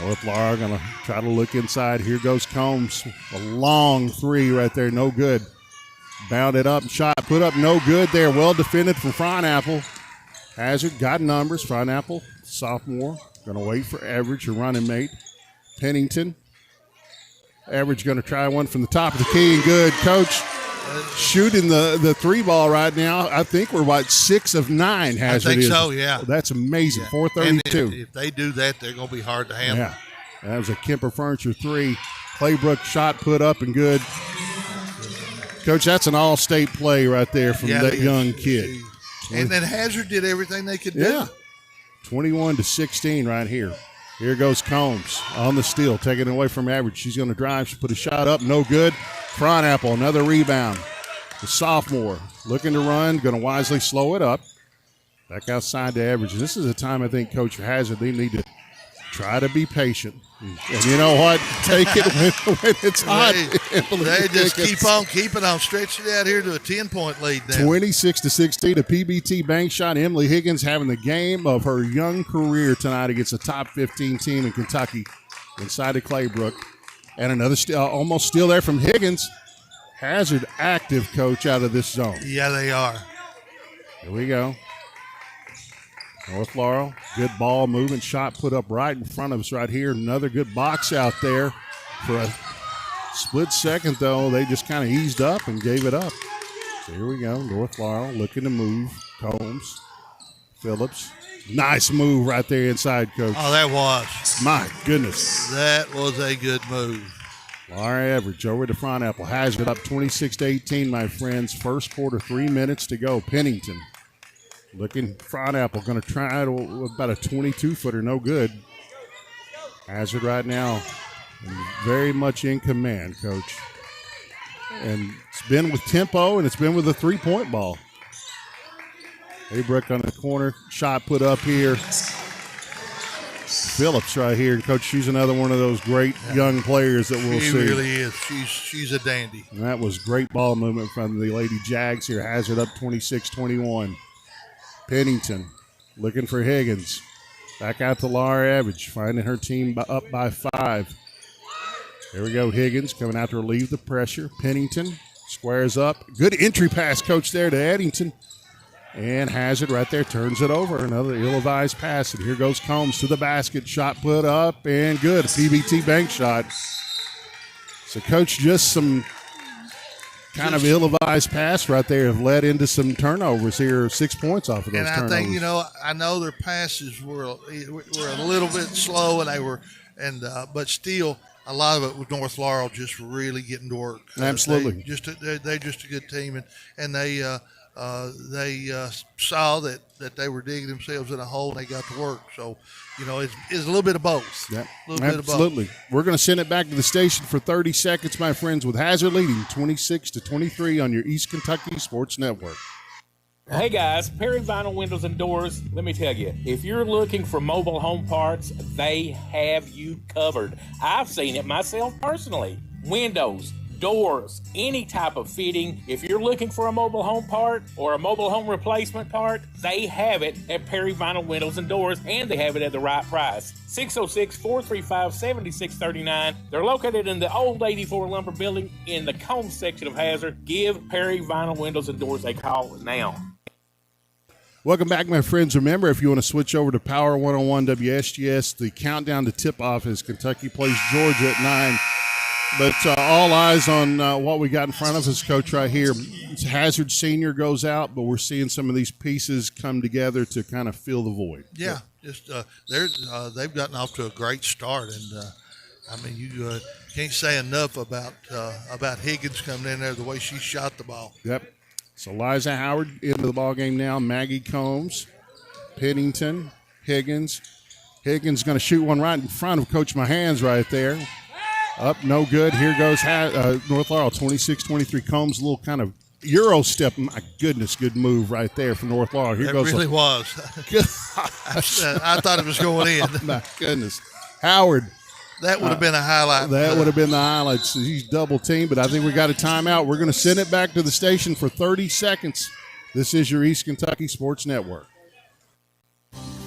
North Laurel going to try to look inside. Here goes Combs. A long three right there. No good. Bounded up. Shot put up. No good there. Well defended from Frownapple. Hazard got numbers. Frownapple, sophomore. Going to wait for Average, her running mate. Pennington. Average going to try one from the top of the key and good. Coach, shooting the three ball right now. I think we're 6 of 9. Hazard I think is. so. Yeah, that's amazing. Yeah. 432. And if they do that, they're going to be hard to handle. Yeah, that was a Kemper Furniture 3. Claybrook shot put up and good. Coach, that's an all-state play right there from that young kid. And then Hazard did everything they could do. Yeah, 21-16 right here. Here goes Combs on the steal, taking it away from Average. She's going to drive. She put a shot up, no good. Front Apple, another rebound. The sophomore looking to run, going to wisely slow it up. Back outside to Average. This is a time I think Coach Hazard, they need to try to be patient. And you know what? Take it when it's hot. They just keep on keeping on, stretching it out here to a 10-point lead now. 26-16, a PBT bank shot. Emily Higgins having the game of her young career tonight against a top 15 team in Kentucky inside of Claybrook. And another almost steal there from Higgins. Hazard active, Coach, out of this zone. Yeah, they are. Here we go. North Laurel, good ball moving, shot put up right in front of us right here. Another good box out there. For a split second, though, they just kind of eased up and gave it up. So here we go. North Laurel looking to move. Combs, Phillips. Nice move right there inside, Coach. Oh, that was. My goodness. That was a good move. Laura Average over to Front Apple. Hazard up 26-18, my friends. First quarter, 3 minutes to go. Pennington. Looking, Front Apple going to try it about a 22-footer, no good. Hazard right now, very much in command, Coach. And it's been with tempo, and it's been with a three-point ball. Aybrook on the corner, shot put up here. Phillips right here, and Coach, she's another one of those great young players that we'll see. She really is. She's a dandy. And that was great ball movement from the Lady Jags here. Hazard up 26-21. Pennington looking for Higgins. Back out to Laura Average, finding her team up by 5. There we go. Higgins coming out to relieve the pressure. Pennington squares up. Good entry pass, Coach, there to Eddington. And Hazard right there turns it over. Another ill-advised pass. And here goes Combs to the basket. Shot put up and good. A PBT bank shot. So, Coach, just some kind of ill-advised pass right there have led into some turnovers here. 6 points off of those turnovers. And I think, I know their passes were a little bit slow, and they were, but still, a lot of it was North Laurel just really getting to work. Absolutely. They're just a good team, and they saw that they were digging themselves in a hole and they got to work. So, it's a little bit of both. Yeah, absolutely. Bit of both. We're going to send it back to the station for 30 seconds, my friends, with Hazard leading 26-23 on your East Kentucky Sports Network. Hey guys, Perry Vinyl Windows and Doors, let me tell you, if you're looking for mobile home parts, they have you covered. I've seen it myself personally. Windows, doors, any type of fitting. If you're looking for a mobile home part or a mobile home replacement part, they have it at Perry Vinyl Windows and Doors, and they have it at the right price. 606-435-7639. They're located in the old 84 Lumber Building in the Combs section of Hazard. Give Perry Vinyl Windows and Doors a call now. Welcome back, my friends. Remember, if you want to switch over to Power 101 WSGS, the countdown to tip-off is Kentucky plays Georgia at 9. But all eyes on what we got in front of us, Coach, right here. Hazard Senior goes out, but we're seeing some of these pieces come together to kind of fill the void. Yeah, just they've gotten off to a great start, and you can't say enough about Higgins coming in there the way she shot the ball. Yep. So Liza Howard into the ball game now. Maggie Combs, Pennington, Higgins. Higgins going to shoot one right in front of Coach Mahans right there. Up, no good. Here goes North Laurel, 26-23. Combs, a little kind of Euro step. My goodness, good move right there for North Laurel. Here goes. It really was. I thought it was going in. My goodness. Howard. That would have been a highlight. That would have been the highlights. He's double teamed, but I think we got a timeout. We're going to send it back to the station for 30 seconds. This is your East Kentucky Sports Network.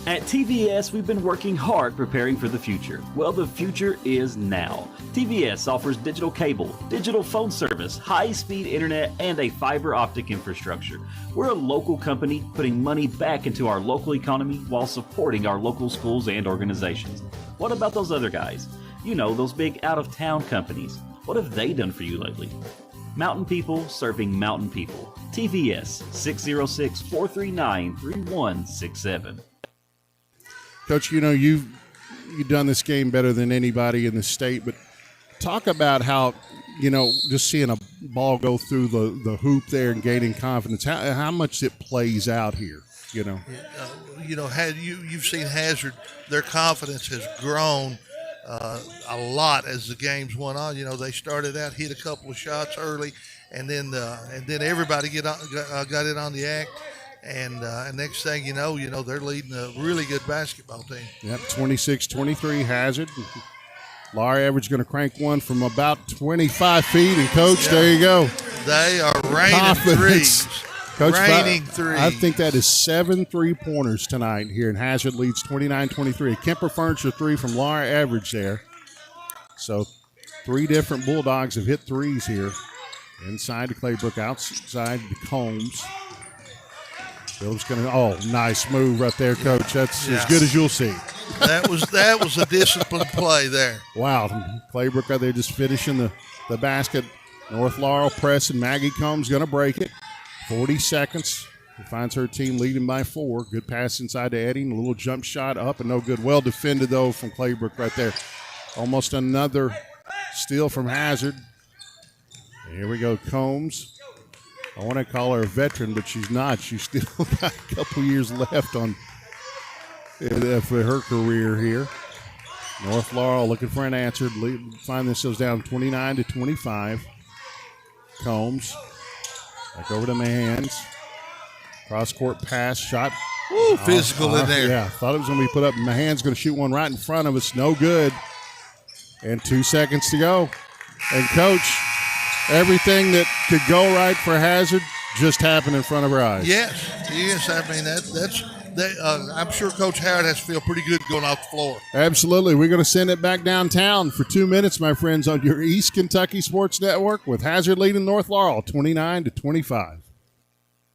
At TVS, we've been working hard preparing for the future. Well, the future is now. TVS offers digital cable, digital phone service, high-speed internet, and a fiber optic infrastructure. We're a local company putting money back into our local economy while supporting our local schools and organizations. What about those other guys? Those big out-of-town companies. What have they done for you lately? Mountain people serving mountain people. TVS 606-439-3167. Coach, you know, you've done this game better than anybody in the state, but talk about how, you know, just seeing a ball go through the hoop there and gaining confidence, how much it plays out here, you know. You know, you've seen Hazard, their confidence has grown a lot as the games went on. You know, they started out, hit a couple of shots early, and then everybody got in on the act. And next thing you know, they're leading a really good basketball team. Yep, 26-23 Hazard. Laurel Average going to crank one from about 25 feet, and Coach, there you go. They are raining threes. Coach, raining threes. I think that is 7 3-pointers tonight here, and Hazard leads 29-23. A Kemper Furniture 3 from Laurel Average there. So 3 different Bulldogs have hit threes here. Inside to Claybrook, outside to Combs. Bill's going to, nice move right there, Coach. That's as good as you'll see. That was a disciplined play there. Wow. Claybrook out there just finishing the basket. North Laurel pressing. Maggie Combs going to break it. 40 seconds. She finds her team leading by 4. Good pass inside to Edding. A little jump shot up and no good. Well defended, though, from Claybrook right there. Almost another steal from Hazard. Here we go, Combs. I want to call her a veteran, but she's not. She's still got a couple years left for her career here. North Laurel looking for an answer. Find themselves down 29-25. Combs. Back over to Mahans. Cross-court pass, shot. Ooh, physical in there. Yeah, thought it was going to be put up. Mahans going to shoot one right in front of us. No good. And 2 seconds to go. And, Coach, everything that could go right for Hazard just happened in front of her eyes. Yes. I mean, I'm sure Coach Howard has to feel pretty good going off the floor. Absolutely. We're going to send it back downtown for 2 minutes, my friends, on your East Kentucky Sports Network with Hazard leading North Laurel 29-25.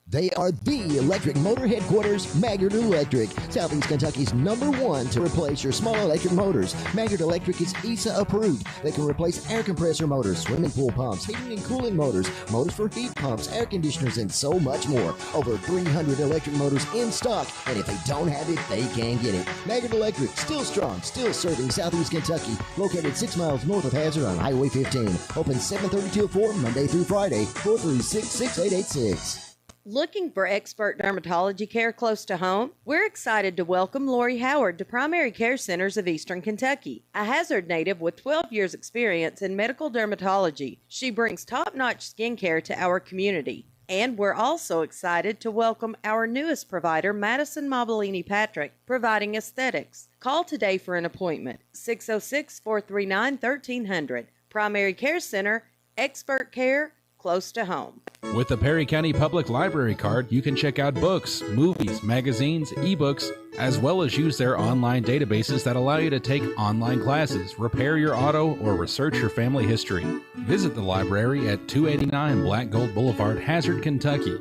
They are the electric motor headquarters, Maggard Electric, Southeast Kentucky's #1 to replace your small electric motors. Maggard Electric is ESA approved. They can replace air compressor motors, swimming pool pumps, heating and cooling motors, motors for heat pumps, air conditioners, and so much more. Over 300 electric motors in stock, and if they don't have it, they can get it. Maggard Electric, still strong, still serving Southeast Kentucky. Located 6 miles north of Hazard on Highway 15. Open 7:30 till 4, Monday through Friday, 436-6886. Looking for expert dermatology care close to home? We're excited to welcome Lori Howard to Primary Care Centers of Eastern Kentucky, a Hazard native with 12 years experience in medical dermatology. She brings top-notch skincare to our community. And we're also excited to welcome our newest provider, Madison Mobilini Patrick, providing aesthetics. Call today for an appointment, 606-439-1300. Primary Care Center, expert care close to home. With the Perry County Public Library card, you can check out books, movies, magazines, ebooks, as well as use their online databases that allow you to take online classes, repair your auto, or research your family history. Visit the library at 289 Black Gold Boulevard, Hazard, Kentucky.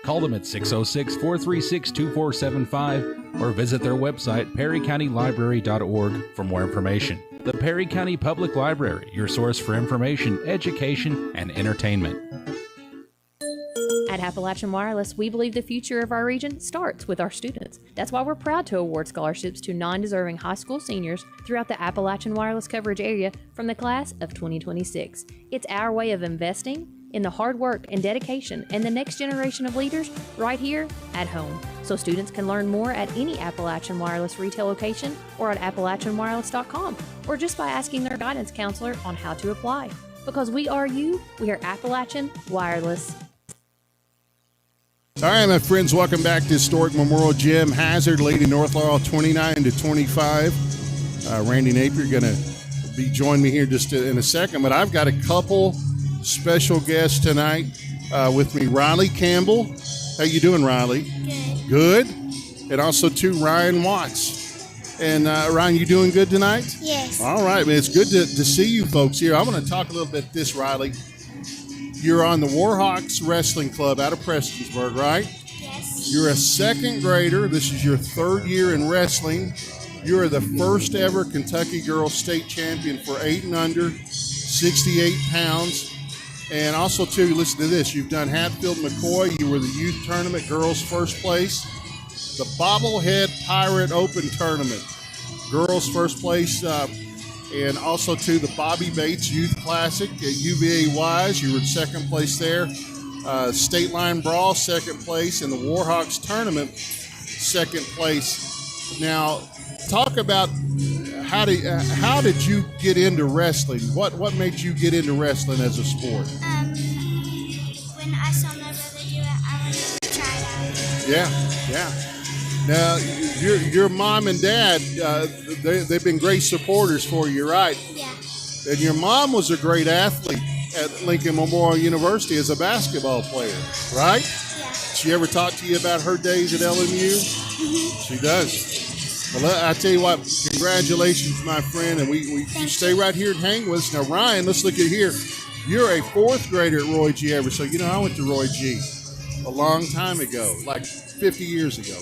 Call them at 606-436-2475 or visit their website, perrycountylibrary.org, for more information. The Perry County Public Library, your source for information, education, and entertainment. At Appalachian Wireless, we believe the future of our region starts with our students. That's why we're proud to award scholarships to non-deserving high school seniors throughout the Appalachian Wireless coverage area from the class of 2026. It's our way of investing in the hard work and dedication and the next generation of leaders right here at home. So students can learn more at any Appalachian Wireless retail location or at AppalachianWireless.com, or just by asking their guidance counselor on how to apply. Because we are you, we are Appalachian Wireless. All right, my friends, welcome back to Historic Memorial Gym. Hazard leading North Laurel 29-25. Randy Napier going to be joining me here just in a second, but I've got a couple special guests tonight with me. Riley Campbell. How you doing, Riley? Good. And also, too, Ryan Watts. And, Ryan, you doing good tonight? Yes. All right, man. It's good to see you folks here. I'm going to talk a little bit this, Riley. You're on the Warhawks Wrestling Club out of Prestonsburg, right? Yes. You're a second grader. This is your third year in wrestling. You are the first ever Kentucky Girls State Champion for 8 and under, 68 pounds. And also, too, listen to this. You've done Hatfield McCoy. You were the youth tournament, girls first place. The Bobblehead Pirate Open Tournament, girls first place. And also, too, the Bobby Bates Youth Classic at UVA Wise. You were in second place there. State Line Brawl, second place. And the Warhawks Tournament, second place. Now, talk about how did you get into wrestling? What made you get into wrestling as a sport? When I saw my brother do it, I wanted to try it out. Yeah. Now, your mom and dad, they've been great supporters for you, right? Yeah. And your mom was a great athlete at Lincoln Memorial University as a basketball player, right? Yeah. She ever talk to you about her days at LMU? Mm-hmm. She does. Well, I tell you what, congratulations, my friend, and you stay right here and hang with us. Now, Ryan, let's look at here. You're a fourth grader at Roy G. Evers. So, I went to Roy G. a long time ago, like 50 years ago.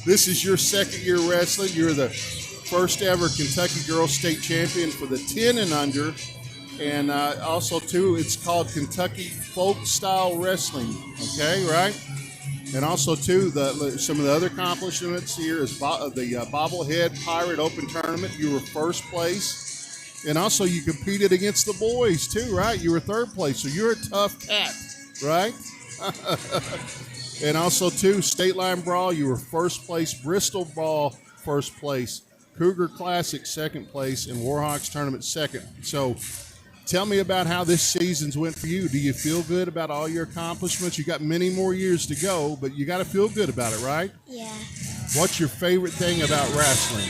This is your second year wrestling. You're the first ever Kentucky Girls State Champion for the 10 and under. And also, too, it's called Kentucky Folk Style Wrestling. Okay, right? And also, too, some of the other accomplishments here is the Bobblehead Pirate Open Tournament. You were first place. And also, you competed against the boys, too, right? You were third place. So you're a tough cat, right? And also, too, State Line Brawl, you were first place. Bristol Brawl, first place. Cougar Classic, second place. And Warhawks Tournament, second. So tell me about how this season's went for you. Do you feel good about all your accomplishments? You got many more years to go, but you got to feel good about it, right? Yeah. What's your favorite thing about wrestling?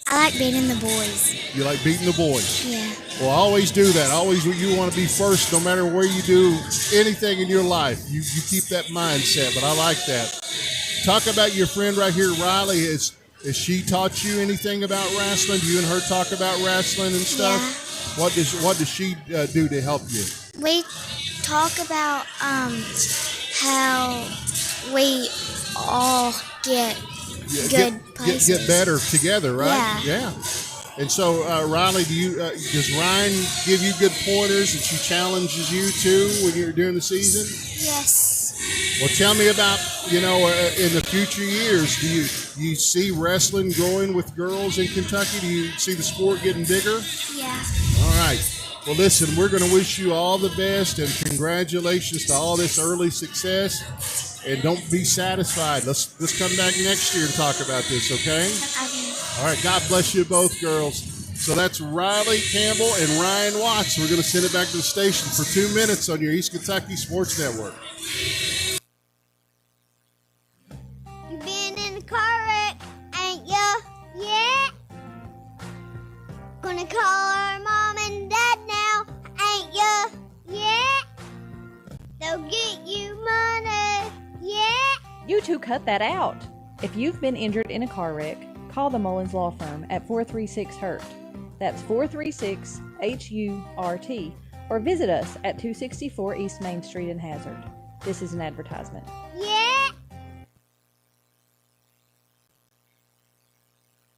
I like beating the boys. You like beating the boys? Yeah. Well, always do that. Always you want to be first no matter where you do anything in your life. You keep that mindset, but I like that. Talk about your friend right here, Riley. Has she taught you anything about wrestling? Do you and her talk about wrestling and stuff? Yeah. What does she do to help you? We talk about how we all get good places. Get better together, right? Yeah. And so, Riley, does Ryan give you good pointers and she challenges you too when you're during the season? Yes. Well, tell me about, in the future years, do you see wrestling growing with girls in Kentucky? Do you see the sport getting bigger? Yeah. All right. Well, listen, we're going to wish you all the best and congratulations to all this early success. And don't be satisfied. Let's come back next year and talk about this, okay? All right. God bless you both, girls. So that's Riley Campbell and Ryan Watts. We're going to send it back to the station for 2 minutes on your East Kentucky Sports Network. You been in the car wreck, ain't ya? Yeah. Gonna call our mom and dad now, ain't ya? Yeah. They'll get you money. Yeah. You two cut that out. If you've been injured in a car wreck, call the Mullins Law Firm at 436-HURT. That's 436-HURT. Or visit us at 264 East Main Street in Hazard. This is an advertisement. Yeah.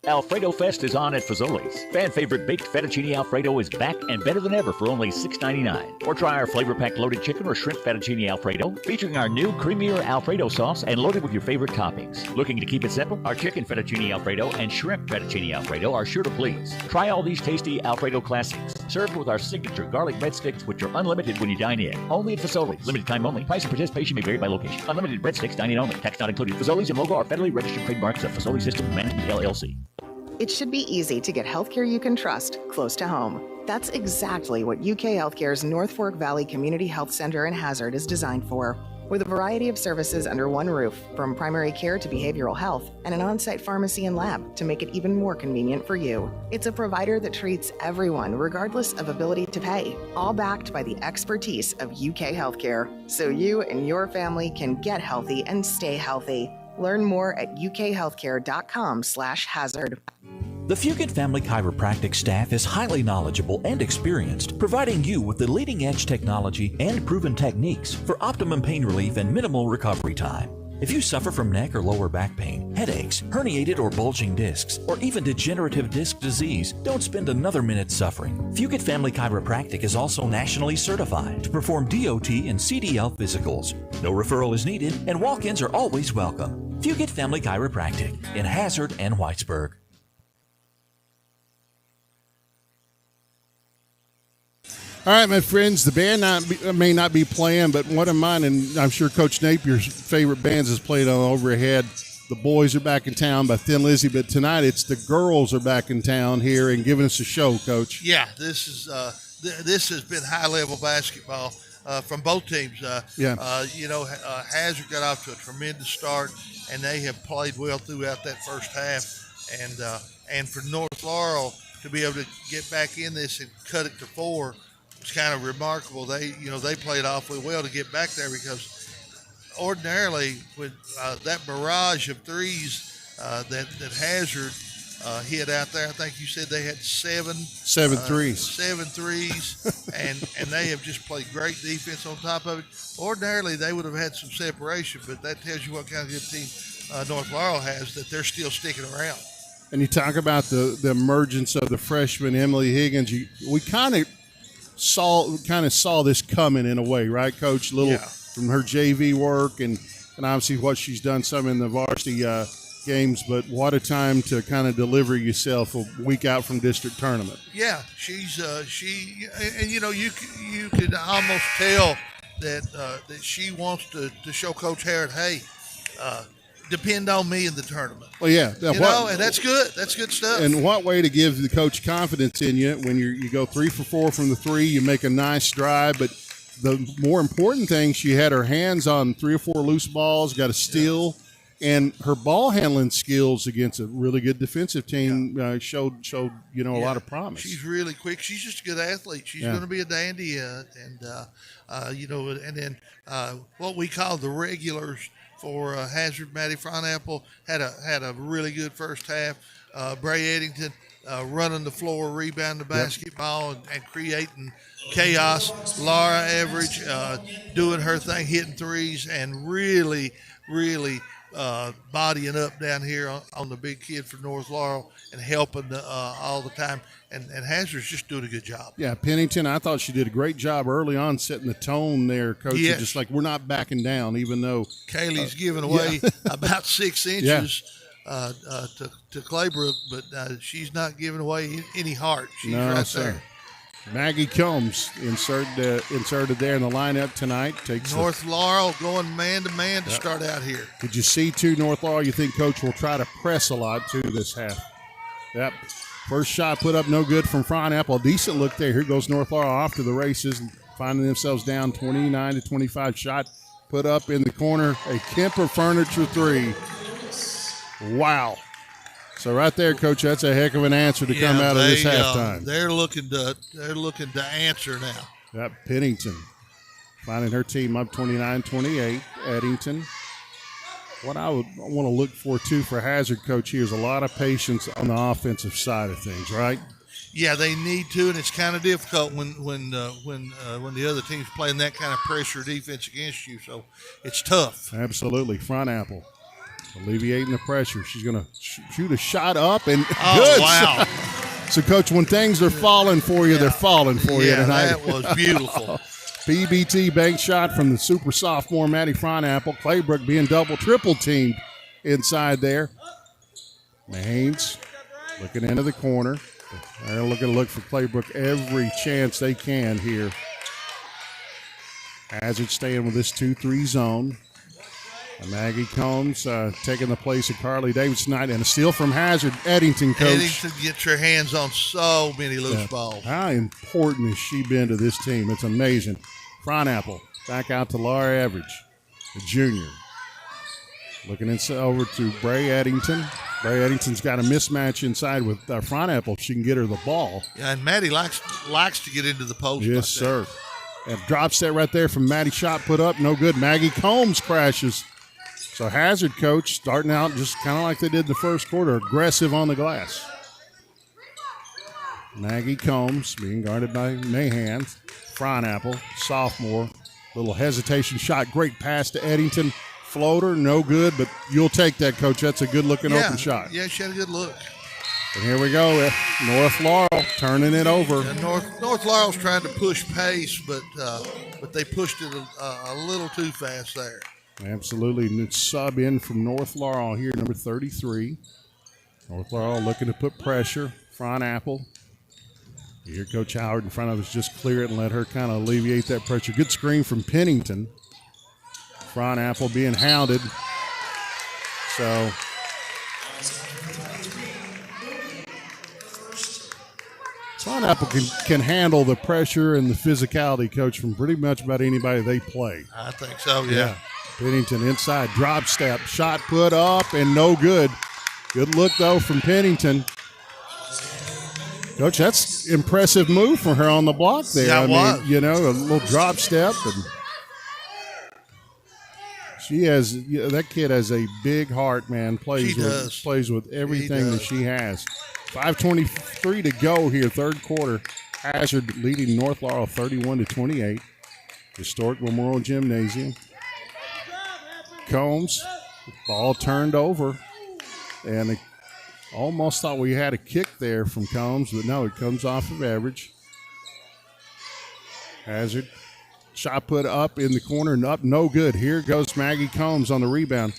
Alfredo Fest is on at Fazoli's. Fan favorite baked fettuccine Alfredo is back and better than ever for only $6.99. Or try our flavor packed loaded chicken or shrimp fettuccine Alfredo, featuring our new creamier Alfredo sauce and loaded with your favorite toppings. Looking to keep it simple? Our chicken fettuccine Alfredo and shrimp fettuccine Alfredo are sure to please. Try all these tasty Alfredo classics, served with our signature garlic breadsticks, which are unlimited when you dine in. Only at Fazoli's. Limited time only. Price and participation may vary by location. Unlimited breadsticks, dine in only. Tax not included. Fazoli's and logo are federally registered trademarks of Fazoli System Management LLC. It should be easy to get healthcare you can trust close to home. That's exactly what UK Healthcare's North Fork Valley Community Health Center in Hazard is designed for. With a variety of services under one roof, from primary care to behavioral health, and an on-site pharmacy and lab to make it even more convenient for you. It's a provider that treats everyone regardless of ability to pay, all backed by the expertise of UK Healthcare, so you and your family can get healthy and stay healthy. Learn more at ukhealthcare.com/hazard. The Fugit Family Chiropractic staff is highly knowledgeable and experienced, providing you with the leading-edge technology and proven techniques for optimum pain relief and minimal recovery time. If you suffer from neck or lower back pain, headaches, herniated or bulging discs, or even degenerative disc disease, don't spend another minute suffering. Fugit Family Chiropractic is also nationally certified to perform DOT and CDL physicals. No referral is needed, and walk-ins are always welcome. Fugit Family Chiropractic in Hazard and Whitesburg. All right, my friends, the band may not be playing, but one of mine, and I'm sure Coach Napier's favorite bands is played on overhead. The boys are back in town by Thin Lizzy, but tonight it's the girls are back in town here and giving us a show, Coach. Yeah, this is this has been high-level basketball from both teams. Hazard got off to a tremendous start, and they have played well throughout that first half. And for North Laurel to be able to get back in this and cut it to 4. It's kind of remarkable. They played awfully well to get back there, because ordinarily with that barrage of threes that Hazard hit out there, I think you said they had seven threes. 7 threes, and they have just played great defense on top of it. Ordinarily they would have had some separation, but that tells you what kind of good team North Laurel has, that they're still sticking around. And you talk about the emergence of the freshman Emily Higgins. We kind of saw this coming in a way, right, Coach? From her JV work and obviously what she's done some in the varsity games. But what a time to kind of deliver yourself a week out from district tournament. Yeah, she's you could almost tell that she wants to show Coach Harrod, hey, depend on me in the tournament. Well, yeah. And that's good. That's good stuff. And what way to give the coach confidence in you when you go 3 for 4 from the 3, you make a nice drive. But the more important thing, she had her hands on 3 or 4 loose balls, got a steal, and her ball handling skills against a really good defensive team showed a lot of promise. She's really quick. She's just a good athlete. She's going to be a dandy. And then what we call the regulars for Hazard, Maddie Fronapple had a really good first half. Bray Eddington running the floor, rebounding the basketball, and creating chaos. Laura Everidge doing her thing, hitting threes, and really bodying up down here on the big kid for North Laurel and helping all the time. And Hazard's just doing a good job. Yeah, Pennington, I thought she did a great job early on setting the tone there, Coach. Yes. Just like we're not backing down, even though Kaylee's giving away about 6 inches to Claybrook, but she's not giving away any heart. She's right there. Maggie Combs inserted there in the lineup tonight. North Laurel going man-to-man to start out here. Did you see, too, North Laurel? You think Coach will try to press a lot, too, this half? Yep. First shot put up no good from Fronapple. Decent look there. Here goes North Laurel off to the races, finding themselves down 29-25. Shot put up in the corner. A Kemper Furniture 3. Wow. So right there, Coach, that's a heck of an answer to come out of this halftime. They're looking to answer now. Yep, Pennington finding her team up 29-28. Eddington. What I would want to look for, too, for Hazard, Coach, here is a lot of patience on the offensive side of things, right? Yeah, they need to, and it's kind of difficult when the other team's playing that kind of pressure defense against you. So it's tough. Absolutely. Fronapple alleviating the pressure. She's going to shoot a shot up and good. Wow. So, Coach, when things are falling for you, they're falling for you tonight. That was beautiful. PBT bank shot from the super sophomore Maddie Fronapple. Claybrook being triple teamed inside there. Maines looking into the corner. They're looking to look for Claybrook every chance they can here. Hazard staying with this 2-3 zone. Maggie Combs taking the place of Carly Davis tonight, and a steal from Hazard. Eddington, Coach. Eddington gets your hands on so many loose balls. How important has she been to this team? It's amazing. Fronapple back out to Laura Everidge, the junior. Looking over to Bray Eddington. Bray Eddington's got a mismatch inside with Fronapple. She can get her the ball. Yeah, and Maddie likes to get into the post. Yes, sir. And drops that right there from Maddie. Shot put up, no good. Maggie Combs crashes. So Hazard, Coach, starting out just kind of like they did the first quarter, aggressive on the glass. Maggie Combs being guarded by Mahan. Fronapple, sophomore, little hesitation shot. Great pass to Eddington. floater, no good, but you'll take that, Coach. That's a good-looking open shot. Yeah, she had a good look. And here we go. North Laurel turning it over. Yeah, North Laurel's trying to push pace, but they pushed it a little too fast there. Absolutely. New sub in from North Laurel here, number 33. North Laurel looking to put pressure. Front Apple. Here, Coach Howard in front of us. Just clear it and let her kind of alleviate that pressure. Good screen from Pennington. Front Apple being hounded. So Front Apple can handle the pressure and the physicality, Coach, from pretty much about anybody they play. I think so, yeah. Pennington inside, drop step, shot put up and no good. Good look, though, from Pennington. Coach, that's impressive move for her on the block there. Yeah, it was. mean, a little drop step. And she has, that kid has a big heart, man. Plays with everything that she has. 5:23 to go here, third quarter. Hazard leading North Laurel 31-28. Historic Memorial Gymnasium. Combs, ball turned over, and almost thought we had a kick there from Combs, but no, it comes off of average. Hazard, shot put up in the corner and up, no good. Here goes Maggie Combs on the rebound.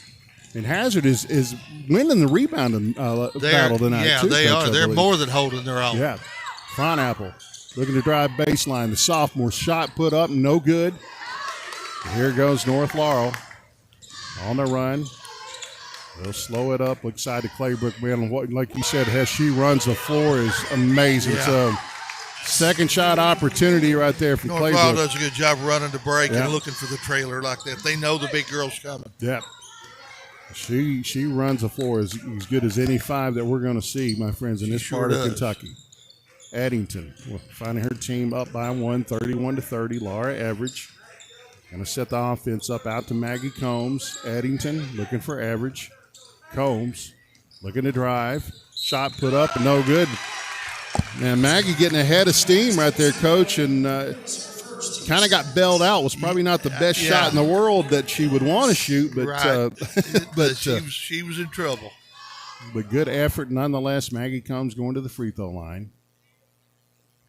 And Hazard is winning the rebounding battle tonight, yeah, too. they Coach, are. They're more than holding their own. Yeah. Front Apple looking to drive baseline. The sophomore shot put up, no good. Here goes North Laurel on the run. They'll slow it up. Look side to Claybrook, man. What, like you said, as she runs the floor is amazing. Yeah. So, second shot opportunity right there for North Claybrook. Laurel does a good job running the break Yeah. and looking for the trailer like that. They know the big girl's coming. Yeah. She runs the floor as good as any five that we're going to see, my friends, in this part of Kentucky. Addington finding her team up by 1, 31-30. Laura Average going to set the offense up out to Maggie Combs. Addington looking for Average. Combs looking to drive. Shot put up and no good. Man, Maggie getting ahead of steam right there, Coach, and kind of got bailed out. Was probably not the best shot in the world that she would want to shoot, but but she was in trouble. But good effort nonetheless. Maggie Combs going to the free throw line.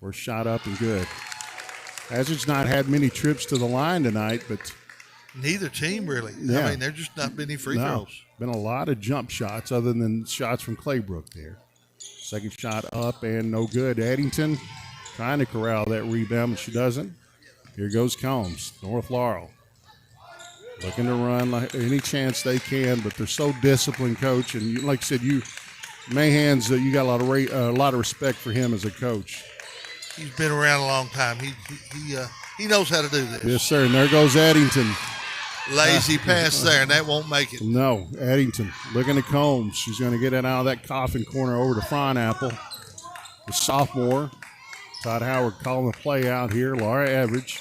First shot up and good. Hazard's not had many trips to the line tonight, but neither team really. Yeah. I mean, there's just not many free throws. Been a lot of jump shots other than shots from Claybrook there. Second shot up and no good. Addington trying to corral that rebound, but she doesn't. Here goes Combs. North Laurel looking to run like any chance they can, but they're so disciplined, Coach. And you, like I said, Mahan's, you got a lot of respect for him as a coach. He's been around a long time. He knows how to do this. Yes, sir. And there goes Addington. Lazy pass there, and that won't make it. No, Addington looking at Combs. She's going to get it out of that coffin corner over to Front Apple. The sophomore, Todd Howard calling the play out here. Laura Average.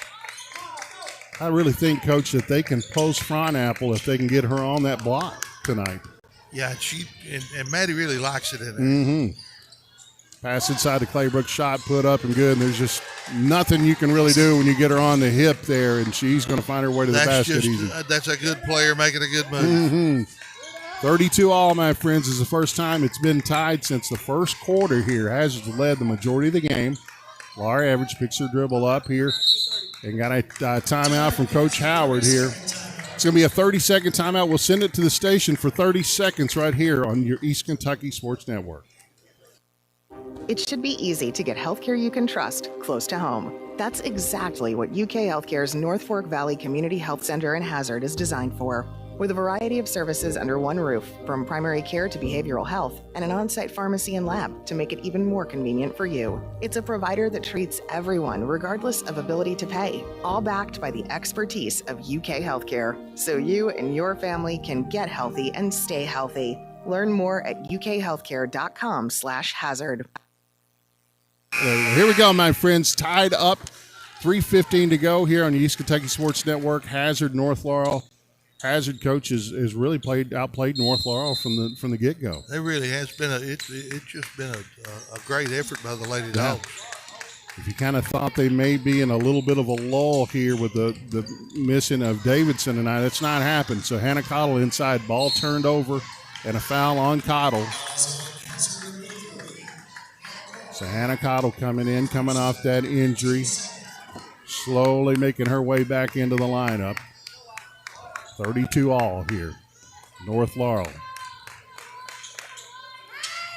I really think, Coach, that they can post Front Apple if they can get her on that block tonight. Yeah, and Maddie really likes it in there. Mm-hmm. Pass inside the Claybrook, shot put up and good. And there's just nothing you can really do when you get her on the hip there, and she's going to find her way to the basket easy. That's a good player making a good move. Mm-hmm. 32 all, my friends, is the first time it's been tied since the first quarter here. Hazard's led the majority of the game. Laura Average picks her dribble up here and got a timeout from Coach Howard here. It's going to be a 30-second timeout. We'll send it to the station for 30 seconds right here on your East Kentucky Sports Network. It should be easy to get healthcare you can trust close to home. That's exactly what UK Healthcare's North Fork Valley Community Health Center in Hazard is designed for. With a variety of services under one roof, from primary care to behavioral health, and an on-site pharmacy and lab to make it even more convenient for you. It's a provider that treats everyone regardless of ability to pay, all backed by the expertise of UK Healthcare, so you and your family can get healthy and stay healthy. Learn more at ukhealthcare.com/hazard. Here we go, my friends. Tied up. 3:15 to go here on the East Kentucky Sports Network. Hazard, North Laurel. Hazard, Coach, has really outplayed North Laurel from the get-go. It really has been it's just been a great effort by the Lady Dogs. If you kind of thought they may be in a little bit of a lull here with the missing of Davidson tonight, that's not happened. So Hannah Cottle inside, ball turned over, and a foul on Cottle. So Hannah Cottle coming off that injury, slowly making her way back into the lineup. 32 all here. North Laurel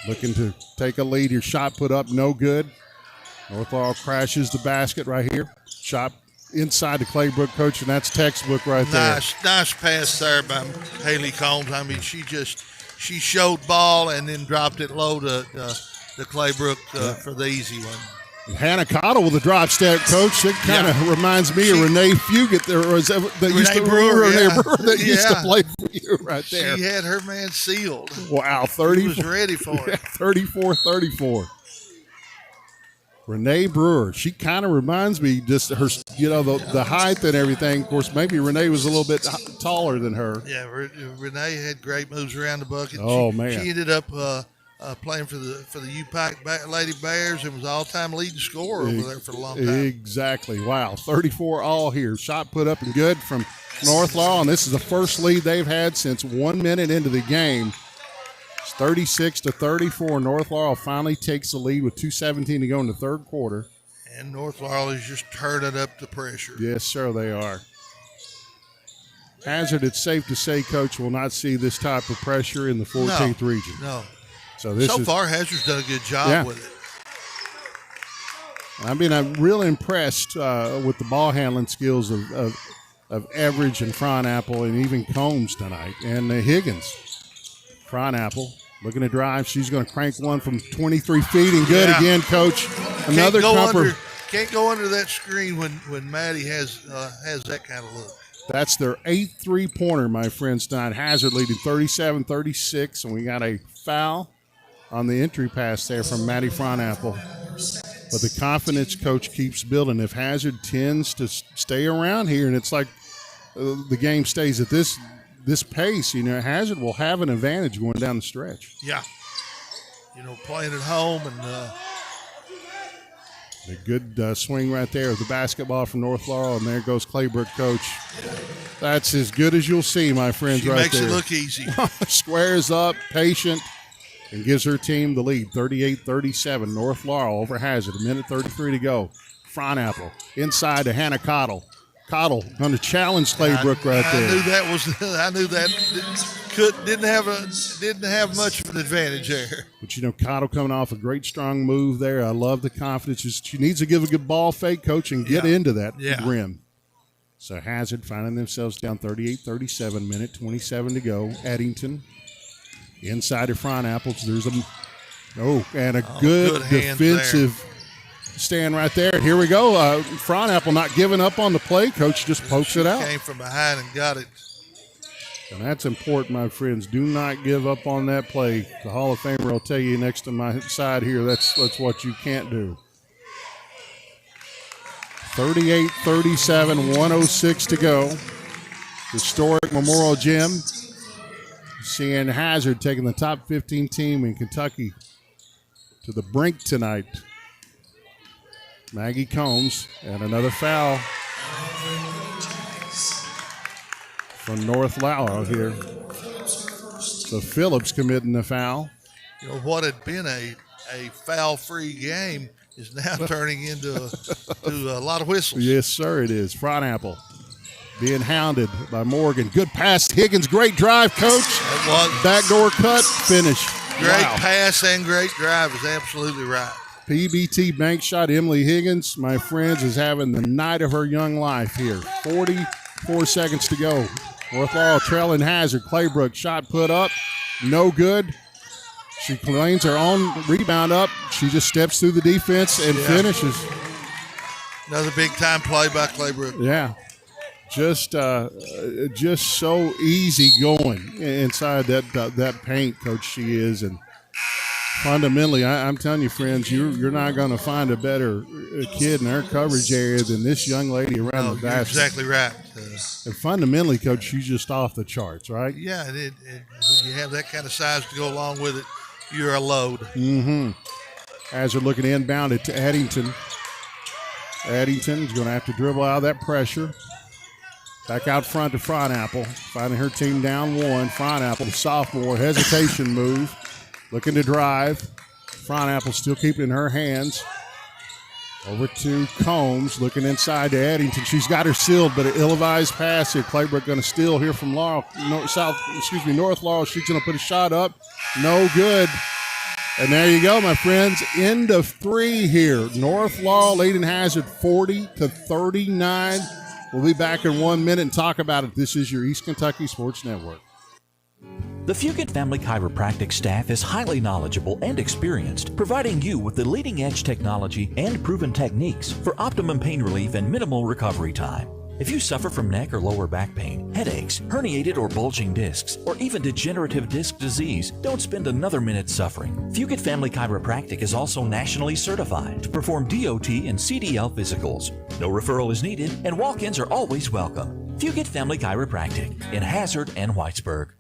looking to take a lead. Your shot put up, no good. North Laurel crashes the basket right here. Shot inside the Claybrook, coach, and that's textbook right there. Nice pass there by Haley Combs. I mean, she showed ball and then dropped it low to Claybrook for the easy one. And Hannah Cottle with a drop step, coach. It kind of reminds me of Renee Fugit. Renee Brewer that used to play for you right there. She had her man sealed. Wow, 30. She was ready for it. 34-34. Renee Brewer, she kind of reminds me just her, the height and everything. Of course, maybe Renee was a little bit taller than her. Yeah, Renee had great moves around the bucket. Oh, man. She ended up playing for the U-Pack Lady Bears and was all-time leading scorer over there for a long time. Exactly. Wow, 34 all here. Shot put up and good from North Laurel, and this is the first lead they've had since 1 minute into the game. 36-34. North Laurel finally takes the lead with 2:17 to go in the third quarter. And North Laurel is just turning up the pressure. Yes, sir, they are. Hazard, it's safe to say, Coach, will not see this type of pressure in the 14th region. No. So far, Hazard's done a good job with it. I mean, I'm really impressed with the ball handling skills of Everidge and Fronapple and even Combs tonight. And Higgins. Fronapple looking to drive. She's going to crank one from 23 feet and good again, Coach. Another comfort. Can't go under that screen when Maddie has that kind of look. That's their 8th three-pointer, my friends, tonight. Hazard leading 37-36, and we got a foul on the entry pass there from Maddie Fronapple. But the confidence coach keeps building. If Hazard tends to stay around here, and it's like the game stays at this pace, Hazard will have an advantage going down the stretch. Yeah. Playing at home and a good swing right there of the basketball from North Laurel, and there goes Claybrook, coach. That's as good as you'll see, my friends, she right there. She makes it look easy. Squares up, patient, and gives her team the lead, 38-37. North Laurel over Hazard, 1:33 to go. Fronapple inside to Hannah Cottle. Cottle going to challenge Claybrook right there. I knew that didn't have much of an advantage there. But Cottle coming off a great strong move there. I love the confidence. She needs to give a good ball fake, coach, and get into that rim. So Hazard finding themselves down 38-37, 1:27 to go. Eddington inside to Fronapple. There's a good defensive stand right there. Here we go. Fronapple not giving up on the play. Coach just pokes it out. Came from behind and got it. And that's important, my friends. Do not give up on that play. The Hall of Famer will tell you next to my side here, that's what you can't do. 38-37, 1:06 to go. Historic Memorial Gym. Seeing Hazard taking the top 15 team in Kentucky to the brink tonight. Maggie Combs, and another foul from North Laurel here. So Phillips committing the foul. What had been a foul-free game is now turning into a lot of whistles. Yes, sir, it is. Fronapple being hounded by Morgan. Good pass. Higgins, great drive, coach. Backdoor cut, finish. Great pass and great drive is absolutely right. PBT bank shot. Emily Higgins, my friends, is having the night of her young life here. 44 seconds to go. North Laurel trailing Hazard. Claybrook shot put up. No good. She claims her own rebound up. She just steps through the defense and finishes. Another big-time play by Claybrook. Yeah. Just so easy going inside that paint, Coach, she is. And fundamentally, I'm telling you, friends, you're not going to find a better kid in her coverage area than this young lady around the basket. You're exactly right. And fundamentally, Coach, she's just off the charts, right? Yeah, when you have that kind of size to go along with it, you're a load. Mm-hmm. As they're looking inbound at Eddington. Addington's going to have to dribble out of that pressure. Back out front to Frontapple, finding her team down one. Frontapple, the sophomore, hesitation move, looking to drive. Frontapple still keeping it in her hands. Over to Combs, looking inside to Addington. She's got her sealed, but an ill-advised pass here. Claybrook going to steal here from Laurel, North Laurel. She's going to put a shot up. No good. And there you go, my friends. End of 3 here. North Laurel leading Hazard 40-39. We'll be back in 1 minute and talk about it. This is your East Kentucky Sports Network. The Fugit Family Chiropractic staff is highly knowledgeable and experienced, providing you with the leading-edge technology and proven techniques for optimum pain relief and minimal recovery time. If you suffer from neck or lower back pain, headaches, herniated or bulging discs, or even degenerative disc disease, don't spend another minute suffering. Fugit Family Chiropractic is also nationally certified to perform DOT and CDL physicals. No referral is needed, and walk-ins are always welcome. Fugit Family Chiropractic in Hazard and Whitesburg.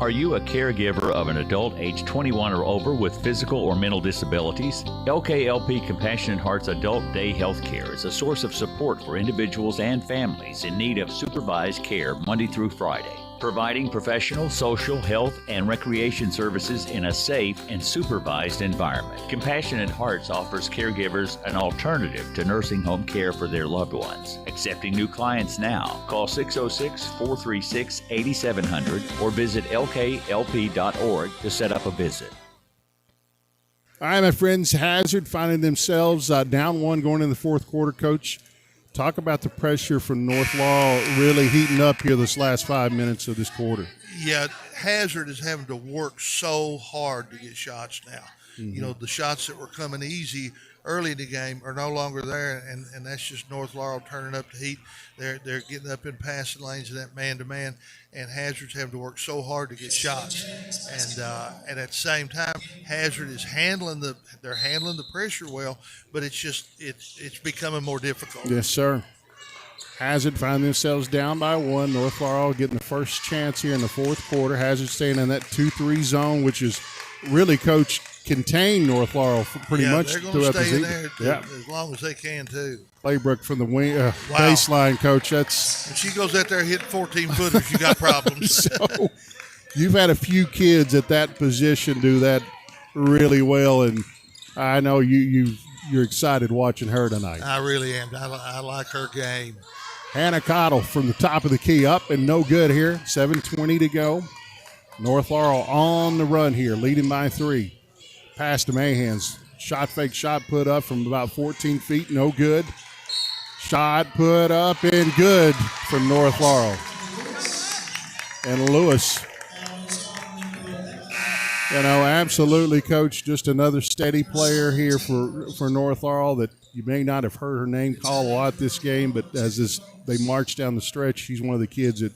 Are you a caregiver of an adult age 21 or over with physical or mental disabilities? LKLP Compassionate Hearts Adult Day Health Care is a source of support for individuals and families in need of supervised care Monday through Friday, providing professional, social, health, and recreation services in a safe and supervised environment. Compassionate Hearts offers caregivers an alternative to nursing home care for their loved ones. Accepting new clients now. Call 606-436-8700 or visit lklp.org to set up a visit. All right, my friends, Hazard finding themselves down one going in the fourth quarter. Coach, talk about the pressure from North Laurel really heating up here this last 5 minutes of this quarter. Yeah, Hazard is having to work so hard to get shots now. Mm-hmm. You know, the shots that were coming easy early in the game are no longer there, and that's just North Laurel turning up the heat. They're getting up in passing lanes and that man-to-man, and Hazard's having to work so hard to get shots. And at the same time, Hazard is handling the pressure well, but it's becoming more difficult. Yes, sir. Hazard find themselves down by one. North Laurel getting the first chance here in the fourth quarter. Hazard staying in that 2-3 zone, which is really, Coach, contain North Laurel pretty much they're going throughout to the stay in season. there as long as they can, too. Claybrook from the wing, baseline, Coach. That's when she goes out there hitting 14-footers, you got problems. So you've had a few kids at that position do that really well, and I know you're excited watching her tonight. I really am. I like her game. Hannah Cottle from the top of the key up and no good here. 7:20 to go. North Laurel on the run here, leading by 3. Pass to Mahans. Shot fake, shot put up from about 14 feet, no good. Shot put up and good from North Laurel. And Lewis. You know, absolutely, Coach, just another steady player here for North Laurel that you may not have heard her name called a lot this game, but as they march down the stretch, she's one of the kids that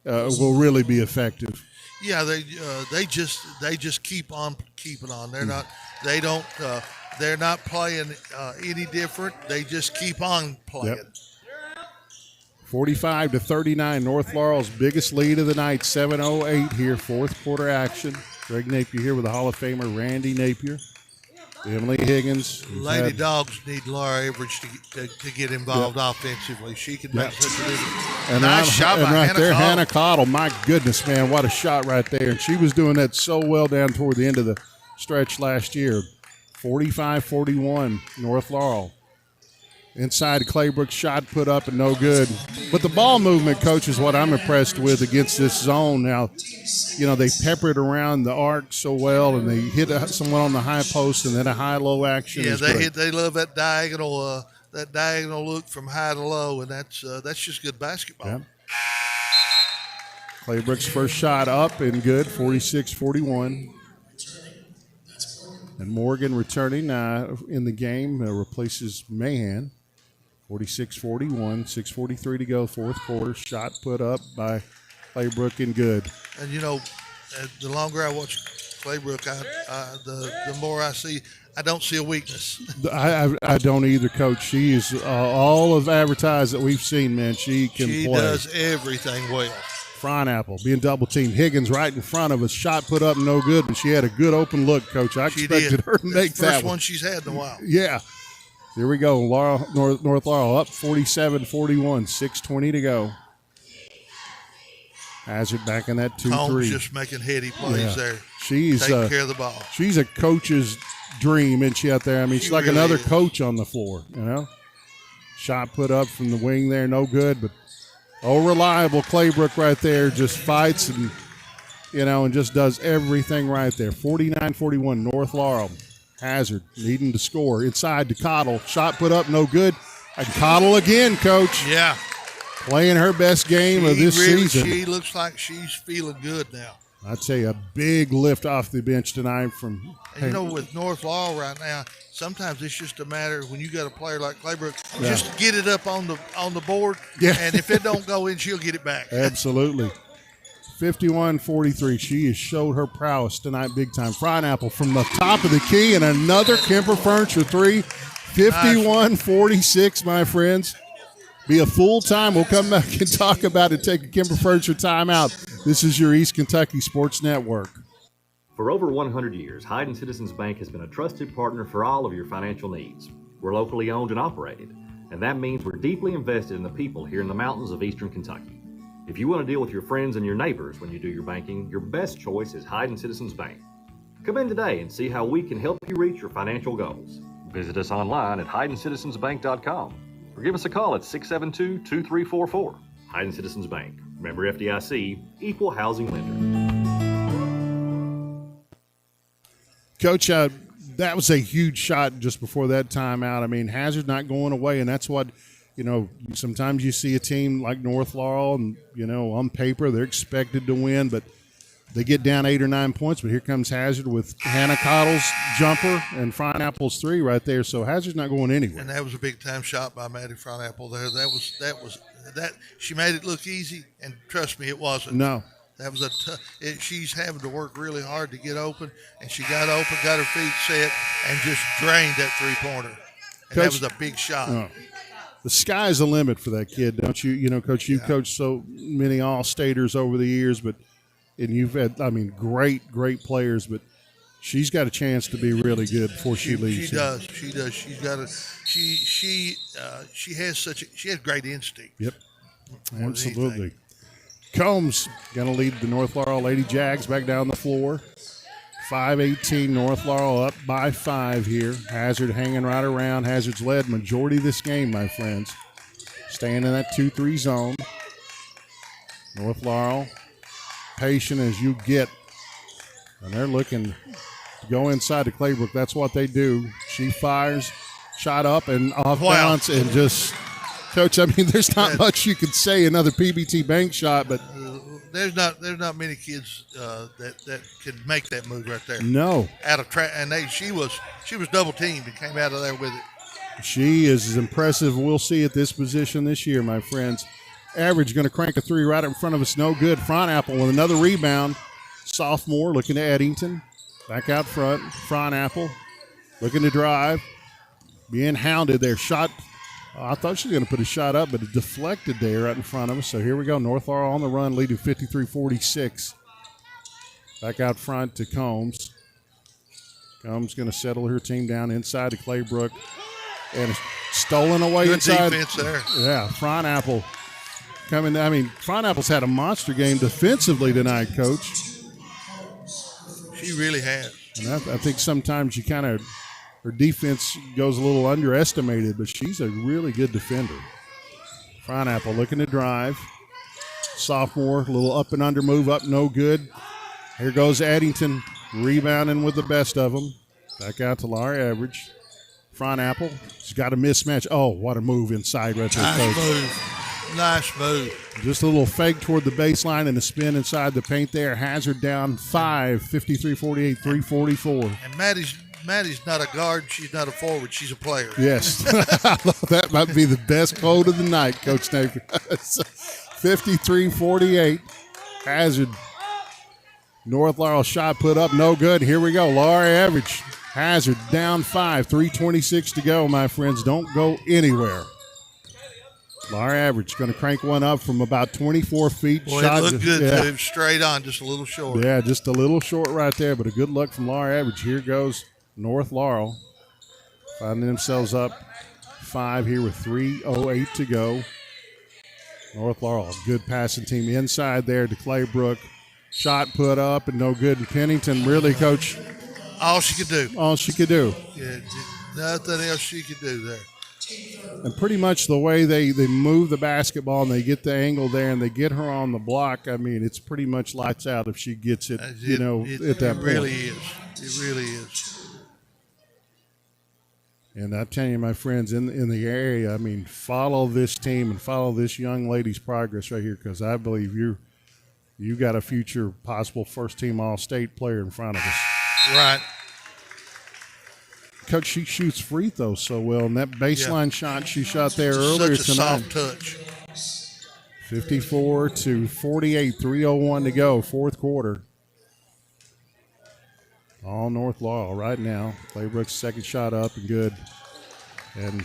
will really be effective. Yeah, they just keep on keeping on. They're not playing any different. They just keep on playing. Yep. 45-39, North Laurel's biggest lead of the night. 7:08 here, fourth quarter action. Greg Napier here with the Hall of Famer Randy Napier. Emily Higgins. Lady Dogs need Laura Average to get involved offensively. She can make such a difference. And nice shot by right Hannah there, Cottle. Hannah Cottle. My goodness, man, what a shot right there. And she was doing that so well down toward the end of the stretch last year. 45-41, North Laurel. Inside Claybrook, shot put up and no good. But the ball movement, Coach, is what I'm impressed with against this zone. Now, you know, they pepper it around the arc so well, and they hit someone on the high post and then a high-low action. Yeah, they love that diagonal look from high to low, and that's just good basketball. Yeah. Claybrook's first shot up and good, 46-41. And Morgan returning in the game replaces Mahan. 46-41, 6:43 to go, fourth quarter. Shot put up by Claybrook and good. And, you know, the longer I watch Claybrook, the more I see, I don't see a weakness. I don't either, Coach. She is all of advertised that we've seen, man. She can play. She does everything well. Frontapple being double teamed. Higgins right in front of us. Shot put up, no good, but she had a good open look, Coach. I expected her to make that first one she's had in a while. Yeah. Here we go. North Laurel up 47-41, 6:20 to go. Hazard back in that 2-3. Combs just making heady plays there. She's taking care of the ball. She's a coach's dream, isn't she, out there? I mean, she's like really another is. coach on the floor, you know? Shot put up from the wing there, no good, but reliable. Claybrook right there just fights and, and just does everything right there. 49-41, North Laurel. Hazard needing to score. Inside to Cottle. Shot put up, no good. And Cottle again, Coach. Yeah. Playing her best game of this season. She looks like she's feeling good now. I'd say a big lift off the bench tonight from. And with North Laurel right now, sometimes it's just a matter when you got a player like Claybrook, just get it up on the board. Yeah. And if it don't go in, she'll get it back. Absolutely. 51-43. She has showed her prowess tonight big time. Apple from the top of the key and another Kemper Furniture three. 51-46, my friends. Be a full time. We'll come back and talk about it. Take a Kemper Furniture timeout. This is your East Kentucky Sports Network. For over 100 years, Hyden Citizens Bank has been a trusted partner for all of your financial needs. We're locally owned and operated, and that means we're deeply invested in the people here in the mountains of Eastern Kentucky. If you want to deal with your friends and your neighbors when you do your banking, your best choice is Hyden Citizens Bank. Come in today and see how we can help you reach your financial goals. Visit us online at HydenCitizensBank.com or give us a call at 672-2344. Hyden Citizens Bank. Member FDIC, Equal Housing Lender. Coach, that was a huge shot just before that timeout. I mean, Hazard not going away, and that's what, sometimes you see a team like North Laurel, and, on paper they're expected to win, but they get down 8 or 9 points. But here comes Hazard with Hannah Cottle's jumper and Apple's three right there. So Hazard's not going anywhere. And that was a big time shot by Maddie Apple there. That she made it look easy, and trust me, it wasn't. No. That was she's having to work really hard to get open, and she got open, got her feet set, and just drained that three-pointer. And that was a big shot. The sky's the limit for that kid, don't you? Coach, you've coached so many All-Staters over the years, and you've had, great players, but she's got a chance to be really good before she leaves. She does. She's got she has great instinct. Yep. Absolutely. Combs going to lead the North Laurel Lady Jags back down the floor. 5-18, North Laurel up by 5 here. Hazard hanging right around. Hazard's led majority of this game, my friends. Staying in that 2-3 zone. North Laurel, patient as you get. And they're looking to go inside to Claybrook. That's what they do. She fires, shot up and off bounce, and just, Coach, I mean, there's not much you could say. Another PBT bank shot, but there's not many kids that could make that move right there. No. Out of track, and she was double teamed and came out of there with it. She is as impressive. We'll see at this position this year, my friends. Average going to crank a three right in front of us. No good. Apple with another rebound. Sophomore looking to Eddington. Back out front. Apple looking to drive. Being hounded there. Shot. I thought she was going to put a shot up, but it deflected there right in front of us. So here we go. North Laurel on the run, leading 53-46. Back out front to Combs. Combs going to settle her team down inside to Claybrook. And stolen away Good inside. defense there. Yeah, Apple coming. I mean, Apple's had a monster game defensively tonight, Coach. She really has. And I think sometimes you kind of, her defense goes a little underestimated, but she's a really good defender. Apple looking to drive. Sophomore, a little up and under move, up no good. Here goes Addington, rebounding with the best of them. Back out to Laura Average. Apple, she's got a mismatch. Oh, what a move inside right there, Coach. Nice move. Just a little fake toward the baseline and a spin inside the paint there. Hazard down 5, 53-48, 3:44. And Maddie's not a guard. She's not a forward. She's a player. Yes. That might be the best quote of the night, Coach Napier. 53-48. Hazard. North Laurel shot put up. No good. Here we go. Laura Average. Hazard down 5. 3:26 to go, my friends. Don't go anywhere. Laura Average going to crank one up from about 24 feet. Boy, shot it looked good, too. Straight on, just a little short. Yeah, just a little short right there, but a good look from Laura Average. Here goes North Laurel. finding themselves up 5 here with 3:08 to go. North Laurel, good passing team inside there to Claybrook. Shot put up and no good. And Pennington really, Coach. All she could do. All she could do. Yeah, nothing else she could do there. And pretty much the way they move the basketball and they get the angle there and they get her on the block, I mean, it's pretty much lights out if she gets it, at that point. It really is. It really is. And I tell you, my friends in the area, I mean, follow this team and follow this young lady's progress right here, because I believe you got a future possible first-team All-State player in front of us. Right. Coach, she shoots free throws so well, and that baseline shot she shot there earlier Such a tonight. soft touch. 54-48, 3:01 to go, fourth quarter. All North Laurel right now. Claybrook's second shot up and good. And,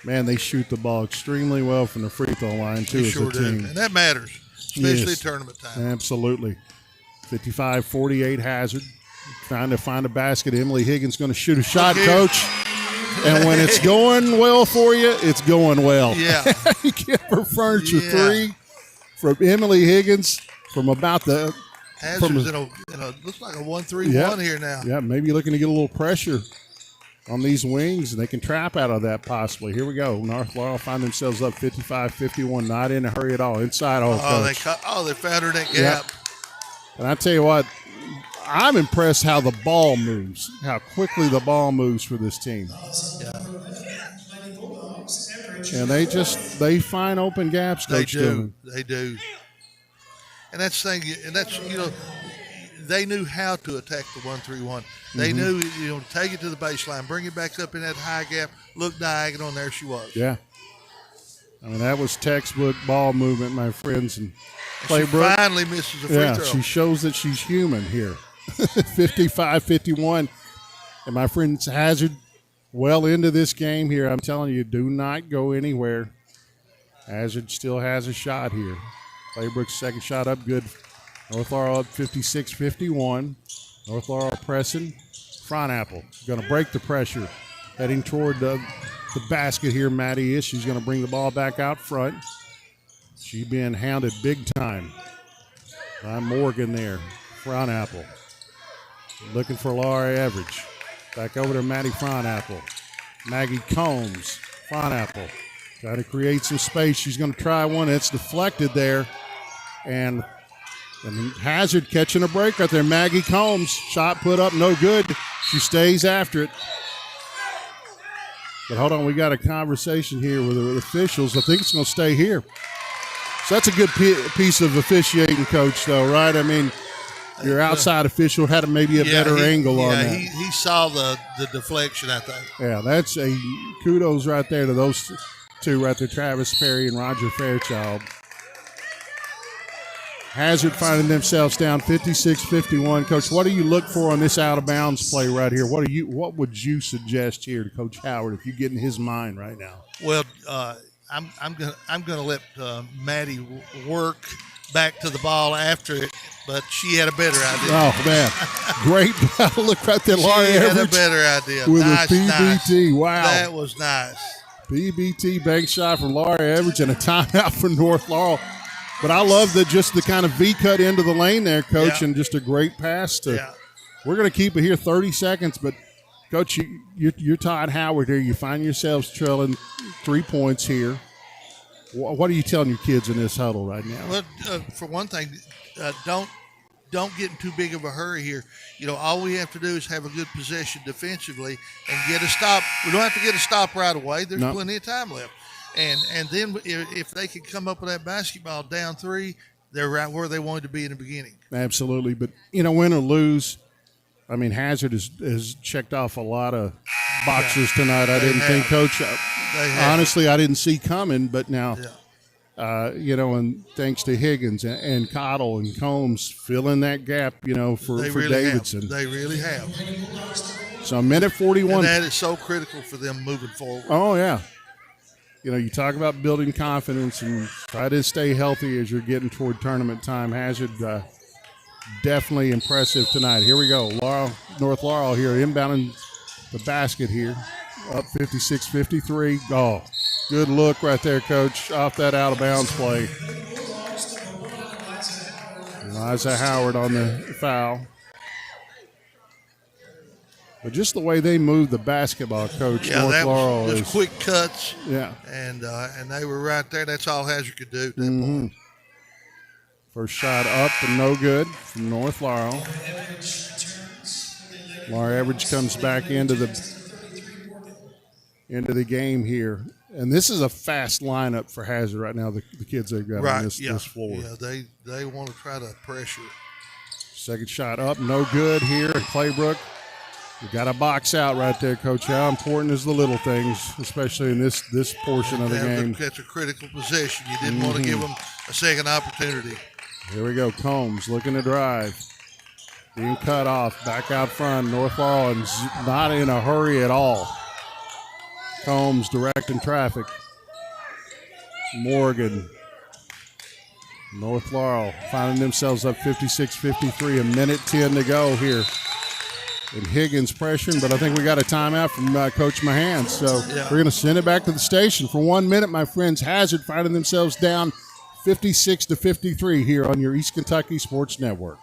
man, they shoot the ball extremely well from the free throw line, too, as a team. And that matters, especially at tournament time. Absolutely. 55-48 Hazard. Trying to find a basket. Emily Higgins going to shoot a shot, Coach. And when it's going well for you, it's going well. Yeah. You get her furniture three from Emily Higgins from about the – Hazard's in a looks like a 1-3-1 here now. Yeah, maybe looking to get a little pressure on these wings, and they can trap out of that possibly. Here we go. North Laurel find themselves up 55-51, not in a hurry at all. Inside, They found her that gap. And I tell you what, I'm impressed how the ball moves, how quickly the ball moves for this team. And they find open gaps, Coach Dillon. They do. And that's the thing, and that's, they knew how to attack the 1-3-1. They knew, take it to the baseline, bring it back up in that high gap, look diagonal, and there she was. Yeah. I mean, that was textbook ball movement, my friends. And she finally misses a free throw. She shows that she's human here. 55-51. And my friends, Hazard, well into this game here. I'm telling you, do not go anywhere. Hazard still has a shot here. Claybrook's second shot up, good. North Laurel up 56-51. North Laurel pressing. Front Apple going to break the pressure. Heading toward the basket here, Maddie is. She's going to bring the ball back out front. She being hounded big time by Morgan there. Front Apple. Looking for Laura Everidge. Back over to Maddie Front Apple. Maggie Combs. Front Apple. Trying to create some space. She's going to try one. It's deflected there. And Hazard catching a break right there. Maggie Combs. Shot put up, no good. She stays after it. But hold on, we got a conversation here with the officials. I think it's going to stay here. So that's a good piece of officiating, Coach, though, right? I mean, your outside official had maybe a better angle on that. He saw the deflection, I think. Yeah, that's a kudos right there to those two right there, Travis Perry and Roger Fairchild. Hazard finding themselves down 56-51. Coach, what do you look for on this out-of-bounds play right here? What would you suggest here to Coach Howard if you get in his mind right now? Well, I'm gonna let Maddie work back to the ball after it, but she had a better idea. Oh man, great look right there, Laura She had a Everidge better idea with nice, a PBT. Nice. Wow, that was nice. PBT bank shot from Laura Everidge and a timeout for North Laurel. But I love the kind of V cut into the lane there, Coach, and just a great pass to. Yeah. We're going to keep it here 30 seconds, but Coach, you're Todd Howard here. You find yourselves trailing 3 points here. What are you telling your kids in this huddle right now? Well, for one thing, don't get in too big of a hurry here. All we have to do is have a good possession defensively and get a stop. We don't have to get a stop right away. There's plenty of time left. And then if they can come up with that basketball down 3, they're right where they wanted to be in the beginning. Absolutely. But, win or lose, I mean, Hazard has checked off a lot of boxes tonight. I didn't think, Coach, honestly, I didn't see coming. But now, and thanks to Higgins and Cottle and Combs filling that gap, for Davidson. They really have. So a minute 41. And that is so critical for them moving forward. Oh, yeah. You talk about building confidence and try to stay healthy as you're getting toward tournament time. Hazard definitely impressive tonight. Here we go. North Laurel here inbounding the basket here. Up 56-53. Oh, good look right there, Coach, off that out-of-bounds play. Eliza Howard on the foul. But just the way they moved the basketball, Coach, Yeah, North that Laurel was just quick cuts. Yeah. And they were right there. That's all Hazard could do at that point. First shot up and no good from North Laurel. Laura Everidge comes back into the game here. And this is a fast lineup for Hazard right now, the kids they've got on this floor. Yeah, they want to try to pressure. Second shot up, no good here at Claybrook. You got to box out right there, Coach. How important is the little things, especially in this portion of the game? That's a critical possession. You didn't want to give them a second opportunity. Here we go. Combs looking to drive. Being cut off. Back out front. North Laurel not in a hurry at all. Combs directing traffic. Morgan. North Laurel finding themselves up 56-53. A minute 10 to go here. And Higgins pressuring, but I think we got a timeout from Coach Mahan. So we're going to send it back to the station for 1 minute, my friends. Hazard finding themselves down 56-53 here on your East Kentucky Sports Network.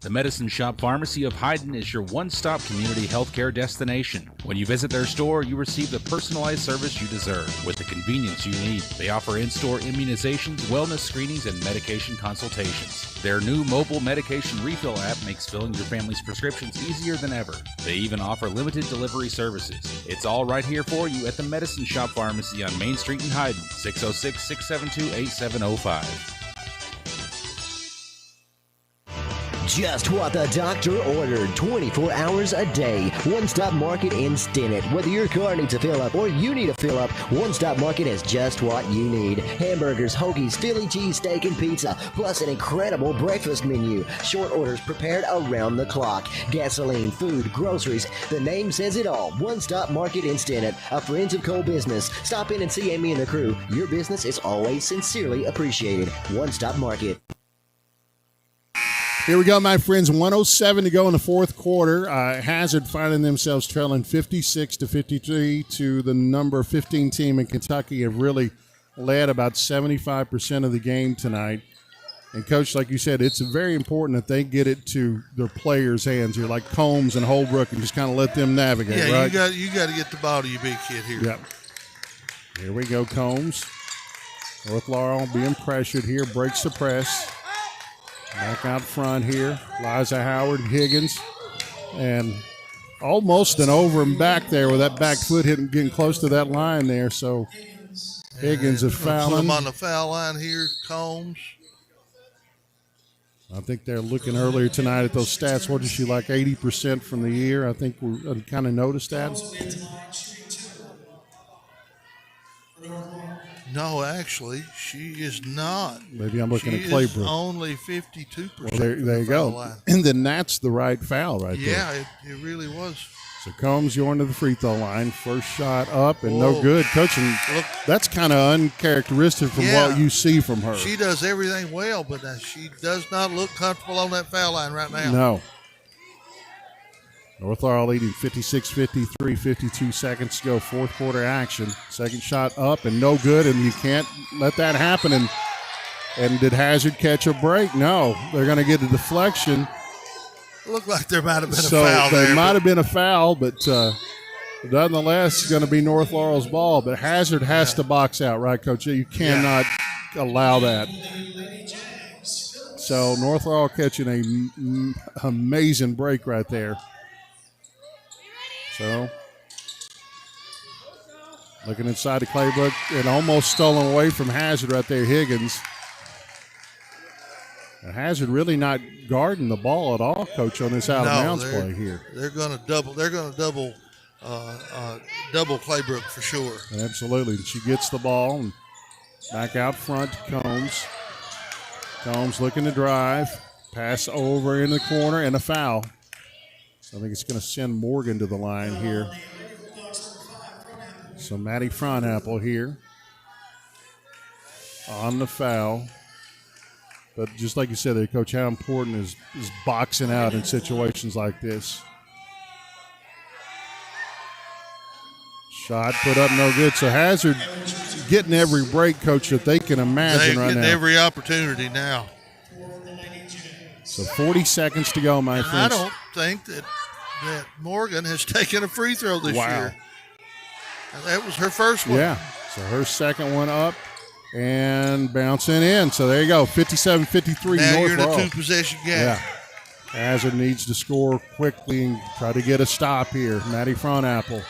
The Medicine Shop Pharmacy of Hyden is your one-stop community healthcare destination. When you visit their store, you receive the personalized service you deserve with the convenience you need. They offer in-store immunizations, wellness screenings, and medication consultations. Their new mobile medication refill app makes filling your family's prescriptions easier than ever. They even offer limited delivery services. It's all right here for you at the Medicine Shop Pharmacy on Main Street in Hyden, 606-672-8705. Just what the doctor ordered, 24 hours a day. One Stop Market in Stinnett. Whether your car needs a fill up or you need a fill up, One Stop Market has just what you need. Hamburgers, hoagies, Philly cheese steak, and pizza, plus an incredible breakfast menu. Short orders prepared around the clock. Gasoline, food, groceries. The name says it all. One Stop Market in Stinnett, a Friends of Coal business. Stop in and see Amy and the crew. Your business is always sincerely appreciated. One Stop Market. Here we go, my friends. 1:07 to go in the fourth quarter. Hazard finding themselves trailing 56-53 to the number 15 team in Kentucky. Have really led about 75% of the game tonight. And, Coach, like you said, it's very important that they get it to their players' hands here, like Combs and Holbrook, and just kind of let them navigate, right? you got to get the ball to your big kid here. Yep. Here we go, Combs. North Laurel being pressured here, breaks the press. Back out front here, Liza Howard, Higgins, and almost an over and back there with that back foot getting close to that line there. So Higgins is fouling. Put him on the foul line here, Combs. I think they're looking earlier tonight at those stats. What is she, like 80% from the year? I think we kind of noticed that. No, actually, she is not. Maybe I'm looking at She Claybrook. is only 52%. Well, there you go. Line. And then that's the right foul right there. Yeah, it really was. So Combs going to the free throw line. First shot up and no good. Coaching, that's kind of uncharacteristic from what you see from her. She does everything well, but she does not look comfortable on that foul line right now. No. North Laurel leading 56-53, 52 seconds to go, fourth quarter action. Second shot up and no good, and you can't let that happen. And did Hazard catch a break? No. They're going to get a deflection. It looked like there might have been a foul there. There might have been a foul, but nonetheless, it's going to be North Laurel's ball. But Hazard has to box out, right, Coach? You cannot allow that. So North Laurel catching an amazing break right there. So, looking inside the Claybrook, and almost stolen away from Hazard right there, Higgins. And Hazard really not guarding the ball at all, Coach, on this out-of-bounds play here. They're going to double. They're going to double Claybrook for sure. Absolutely. She gets the ball and back out front to Combs. Combs looking to drive, pass over in the corner, and a foul. I think it's going to send Morgan to the line here. So Maddie Frontapple here on the foul. But just like you said there, Coach, how important is boxing out in situations like this? Shot put up, no good. So Hazard getting every break, Coach, that they can imagine They're right getting now. every opportunity now. So 40 seconds to go, my And friends. I don't think that Morgan has taken a free throw this year. That was her first one. Yeah. So her second one up and bouncing in. So there you go, 57-53. Now North you're in a Laurel. two-possession gap. Yeah. Hazard needs to score quickly and try to get a stop here. Maddie Frontapple.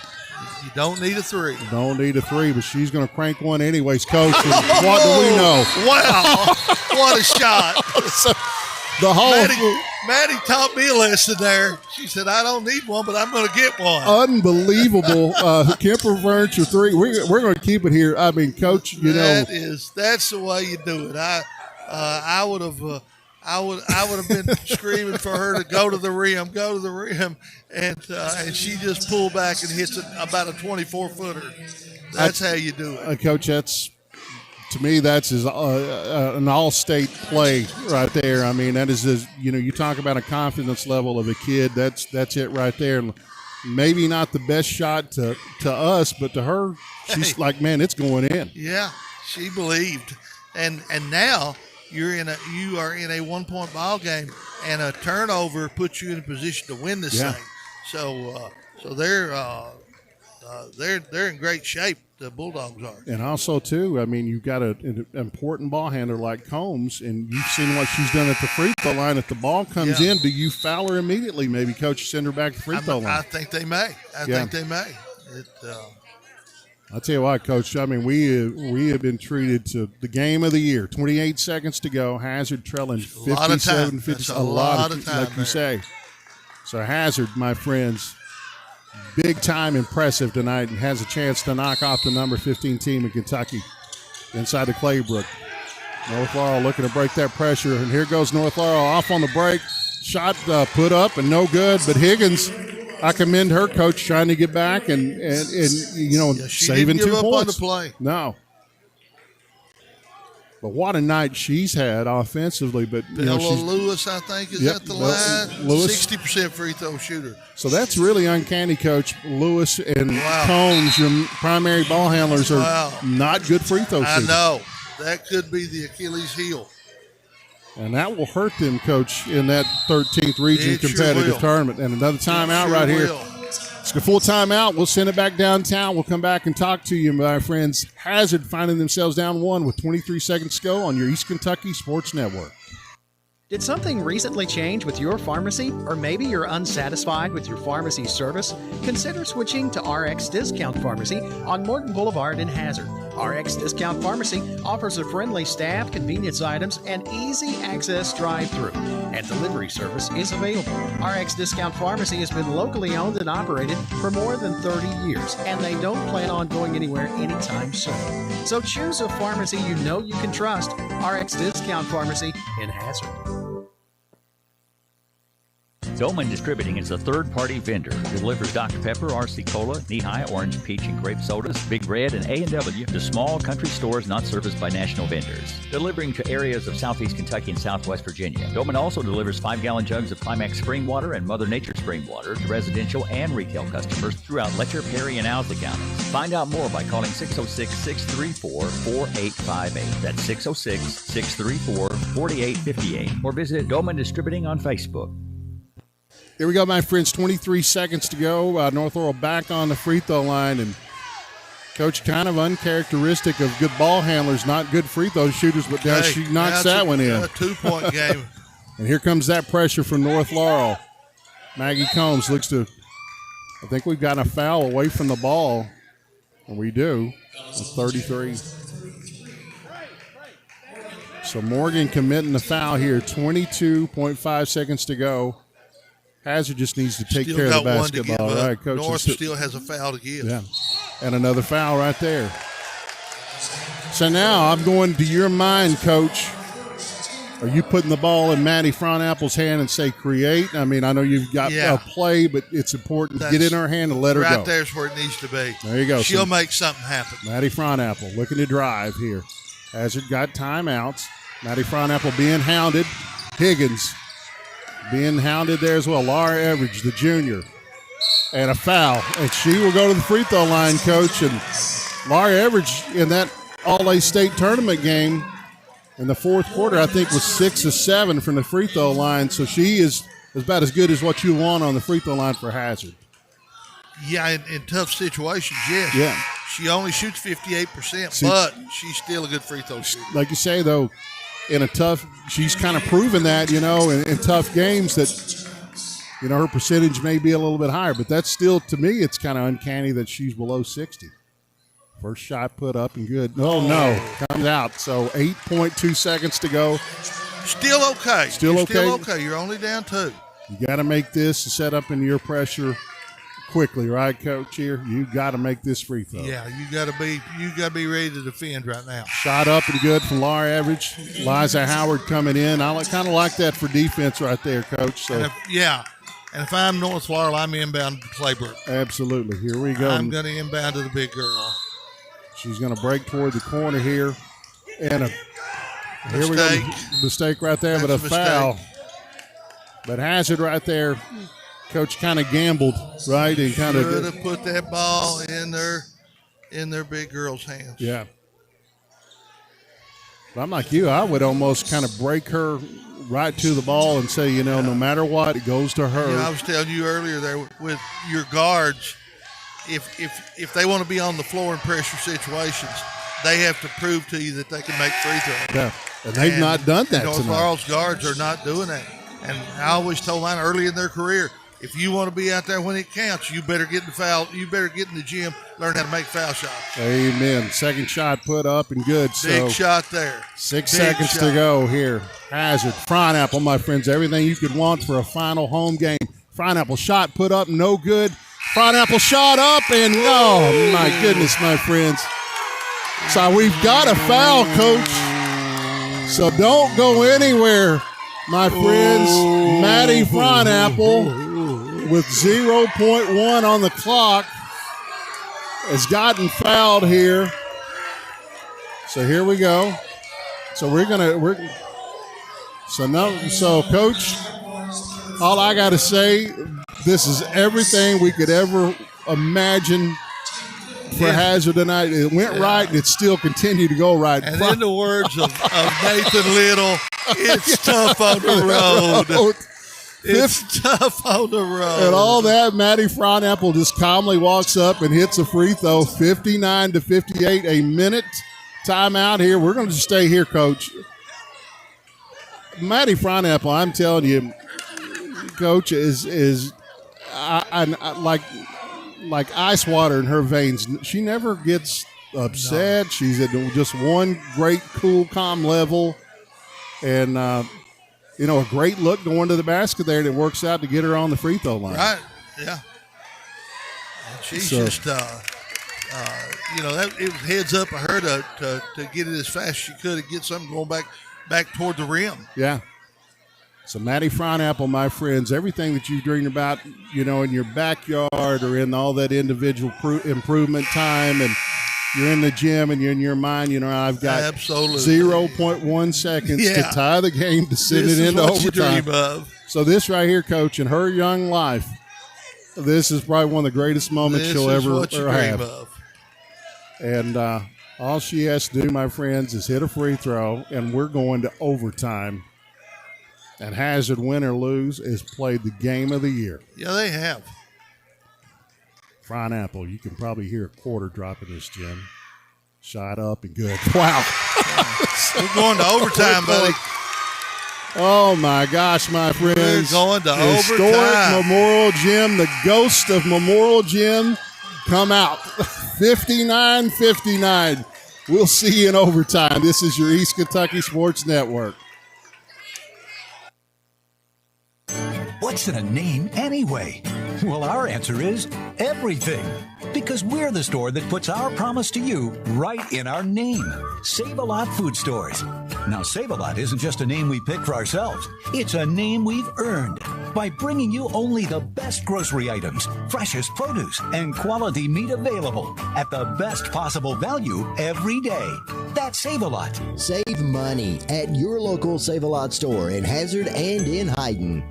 You don't need a three. Don't need a three, but she's going to crank one anyways, Coach. And what do we know? Wow. What a shot. So the whole Maddie taught me a lesson there. She said, I don't need one, but I'm going to get one. unbelievable Kemper Furniture 3. We're going to keep it here. I mean, Coach, you know. That's the way you do it. I would have been screaming for her to go to the rim, and she just pulled back and hits about a 24-footer. That's how you do it. Coach, to me, that's an all-state play right there. I mean, that is, you talk about a confidence level of a kid. That's it right there. And maybe not the best shot to us, but to her, she's like, man, it's going in. Yeah, she believed, and now you are in a 1-point ball game, and a turnover puts you in a position to win this thing. So they're in great shape. The Bulldogs are. And also, too, I mean, you've got an important ball handler like Combs, and you've seen what she's done at the free throw line. If the ball comes in, do you foul her immediately? Maybe, Coach, send her back to the free throw line. I think they may. I think they may. I'll tell you what, Coach, I mean, we have been treated to the game of the year. 28 seconds to go. Hazard trailing 57-50. A lot of time, like you say. So Hazard, my friends, big time impressive tonight, and has a chance to knock off the number 15 team in Kentucky inside the Claybrook. North Laurel looking to break that pressure, and here goes North Laurel off on the break. Shot put up and no good, but Higgins, I commend her, Coach, trying to get back and saving 2 points. On the play. No. But what a night she's had offensively. But Bella Lewis, I think, is at the line. Lewis, 60% free throw shooter. So that's really uncanny, Coach. Lewis and Combs, your primary ball handlers, are not good free throw shooters. I know. That could be the Achilles heel. And that will hurt them, Coach, in that 13th region competitive tournament. And another timeout right here. It's a full timeout. We'll send it back downtown. We'll come back and talk to you, my friends. Hazard finding themselves down 1 with 23 seconds to go on your East Kentucky Sports Network. Did something recently change with your pharmacy? Or maybe you're unsatisfied with your pharmacy service? Consider switching to RX Discount Pharmacy on Morton Boulevard in Hazard. RX Discount Pharmacy offers a friendly staff, convenience items, and easy access drive-through. And delivery service is available. RX Discount Pharmacy has been locally owned and operated for more than 30 years, and they don't plan on going anywhere anytime soon. So choose a pharmacy you know you can trust. RX Discount Pharmacy in Hazard. Dolman Distributing is a third-party vendor who delivers Dr. Pepper, RC Cola, Knee-High, Orange, Peach, and Grape sodas, Big Red, and A&W to small country stores not serviced by national vendors. Delivering to areas of southeast Kentucky and southwest Virginia. Dolman also delivers 5-gallon jugs of Climax spring water and Mother Nature spring water to residential and retail customers throughout Letcher, Perry, and Owsley counties. Find out more by calling 606-634-4858. That's 606-634-4858. Or visit Dolman Distributing on Facebook. Here we go, my friends. 23 seconds to go. North Laurel back on the free throw line. And, Coach, kind of uncharacteristic of good ball handlers, not good free throw shooters, but now she knocks that one in. A 2-point game. And here comes that pressure from North Laurel. Maggie Combs looks to – I think we've got a foul away from the ball. And we do. 33. So Morgan committing the foul here. 22.5 seconds to go. Hazard just needs to take care of the basketball. All right, Coach. North still has a foul to give. Yeah, and another foul right there. So now I'm going to your mind, Coach. Are you putting the ball in Maddie Fronapple's hand and say create? I mean, I know you've got a play, but it's important to get in her hand and let her go. Right there's where it needs to be. There you go. She'll make something happen. Maddie Fronapple looking to drive here. Hazard got timeouts. Maddie Fronapple being hounded. Higgins being hounded there as well. Laura Everidge, the junior. and a foul. And she will go to the free throw line, Coach. And Laura Everidge in that All-A-State tournament game in the fourth quarter, I think, was 6 of 7 from the free throw line. So she is about as good as what you want on the free throw line for Hazard. Yeah, in tough situations, yes. Yeah. She only shoots 58%, but she's still a good free throw shooter. Like you say, though, she's kind of proven that, in tough games that, her percentage may be a little bit higher. But that's still, to me, it's kind of uncanny that she's below 60. First shot put up and good. Oh, no. Comes out. So 8.2 seconds to go. Still okay. Still okay? You're only down 2. You got to make this to set up into your pressure quickly, right, Coach? Here, you got to make this free throw. Yeah, you got to be ready to defend right now. Shot up and good from Laura Everidge. Liza Howard coming in. I kind of like that for defense right there, Coach. So and if I'm North Laurel, I'm inbound to Claybrook. Absolutely. Here we go. I'm going to inbound to the big girl. She's going to break toward the corner here, and here we go. Mistake right there, but a foul. But Hazard right there. Coach kind of gambled, right? And kind of should have put that ball in their big girl's hands. Yeah. But I'm like you. I would almost kind of break her right to the ball and say, no matter what, it goes to her. I was telling you earlier there with your guards, if they want to be on the floor in pressure situations, they have to prove to you that they can make free throws. Yeah, and they've not done that North tonight. Laurel's guards are not doing that. And I always told mine early in their career, if you want to be out there when it counts, you better get in the foul. You better get in the gym, learn how to make foul shots. Amen. Second shot put up and good. Big shot there. 6 seconds to go here. Hazard, Fryeapple, my friends. Everything you could want for a final home game. Fryeapple shot put up, no good. Fryeapple shot up, and oh, my goodness, my friends. So we've got a foul, Coach. So don't go anywhere, my friends. Maddie Fryeapple with 0.1 on the clock has gotten fouled here. So here we go. So so Coach, all I got to say, this is everything we could ever imagine for Hazard tonight. It went right, and it still continued to go right. And in the words of Nathan Little, it's tough on the road. It's tough on the road. And all that, Maddie Fryeapple just calmly walks up and hits a free throw, 59-58, a minute timeout here. We're going to stay here, Coach. Maddie Fryeapple, I'm telling you, Coach, is like ice water in her veins. She never gets upset. No. She's at just one great, cool, calm level. And, a great look going to the basket there, and it works out to get her on the free throw line. Right, yeah. And she's just, it was heads up of her to get it as fast as she could and get something going back toward the rim. Yeah. So Maddie Fryeapple, my friends, everything that you dream about, in your backyard or in all that individual improvement time, and you're in the gym and you're in your mind, I've got 0.1 seconds to tie the game to send it into overtime. So this right here, Coach, in her young life, this is probably one of the greatest moments she'll ever have. And all she has to do, my friends, is hit a free throw, and we're going to overtime. And Hazard, win or lose, has played the game of the year. Yeah, they have. Fryeapple, you can probably hear a quarter drop in this gym. Shot up and good. Wow. We're going to overtime, buddy. Oh, my gosh, my friends. We're going to Historic overtime. Memorial Gym, the ghost of Memorial Gym, come out. 59-59. We'll see you in overtime. This is your East Kentucky Sports Network. What's in a name anyway? Well, our answer is everything. Because we're the store that puts our promise to you right in our name. Save-A-Lot Food Stores. Now, Save-A-Lot isn't just a name we pick for ourselves. It's a name we've earned by bringing you only the best grocery items, freshest produce, and quality meat available at the best possible value every day. That's Save-A-Lot. Save money at your local Save-A-Lot store in Hazard and in Hyden.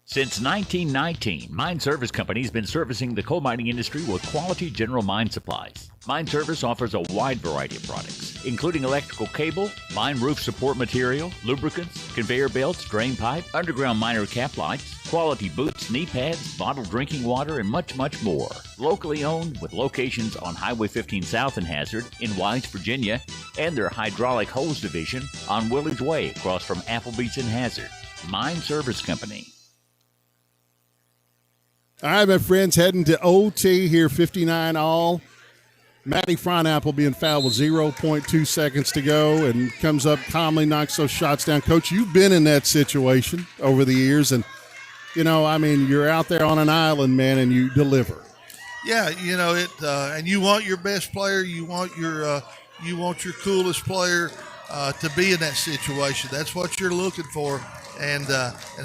Since 1919, Mine Service Company has been servicing the coal mining industry with quality general mine supplies. Mine Service offers a wide variety of products, including electrical cable, mine roof support material, lubricants, conveyor belts, drain pipe, underground miner cap lights, quality boots, knee pads, bottled drinking water, and much, much more. Locally owned with locations on Highway 15 South in Hazard, in Wise, Virginia, and their hydraulic hose division on Willie's Way across from Applebee's in Hazard. Mine Service Company. All right, my friends, heading to OT here, 59 all. Maddie Fronapple being fouled with 0.2 seconds to go and comes up calmly, knocks those shots down. Coach, you've been in that situation over the years, and, you're out there on an island, man, and you deliver. Yeah, and you want your best player, you want your coolest player to be in that situation. That's what you're looking for, and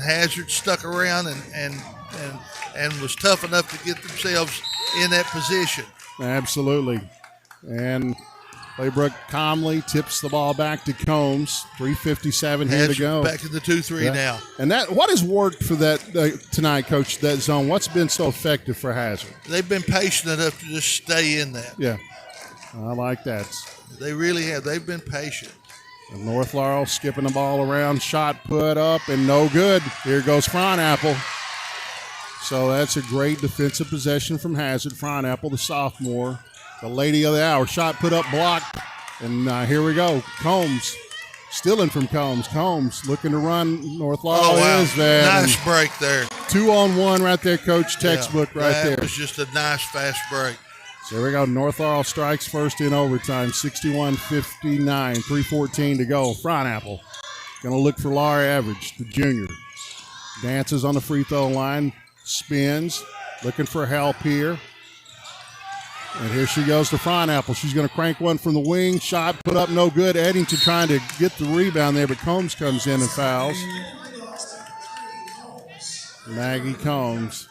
Hazard stuck around and was tough enough to get themselves in that position. Absolutely. And Claybrook calmly tips the ball back to Combs. 3:57 here to go. Back in the 2-3 now. And what has worked for that tonight, Coach, that zone? What's been so effective for Hazard? They've been patient enough to just stay in that. Yeah, I like that. They really have. They've been patient. And North Laurel skipping the ball around, shot put up, and no good. Here goes Fronapple. So that's a great defensive possession from Hazard. Fronapple, the sophomore, the lady of the hour. Shot put up, blocked, and here we go. Combs, stealing from Combs. Combs looking to run. North Laurel is there. Nice break there. 2-on-1 right there, Coach. Textbook right there. That was just a nice, fast break. So here we go. North Laurel strikes first in overtime. 61-59, 3:14 to go. Fronapple going to look for Laura Average, the junior. Dances on the free throw line. Spins, looking for help here. And here she goes to Fronapple. She's going to crank one from the wing. Shot put up, no good. Eddington trying to get the rebound there, but Combs comes in and fouls. Maggie Combs.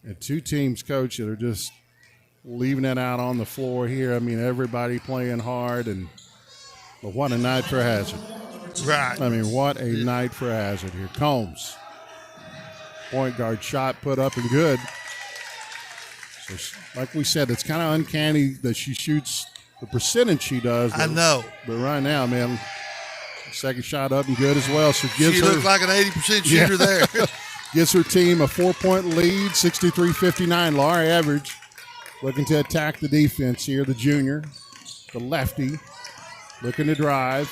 And two teams, Coach, that are just leaving it out on the floor here. Everybody playing hard, but what a night for Hazard. Right. What a night for Hazard here. Combs. Point guard shot put up and good. So, like we said, it's kind of uncanny that she shoots the percentage she does. I know. But right now, man, second shot up and good as well. So she looks like an 80% shooter there. Gives her team a 4-point lead, 63-59. Laura Average looking to attack the defense here. The junior, the lefty, looking to drive.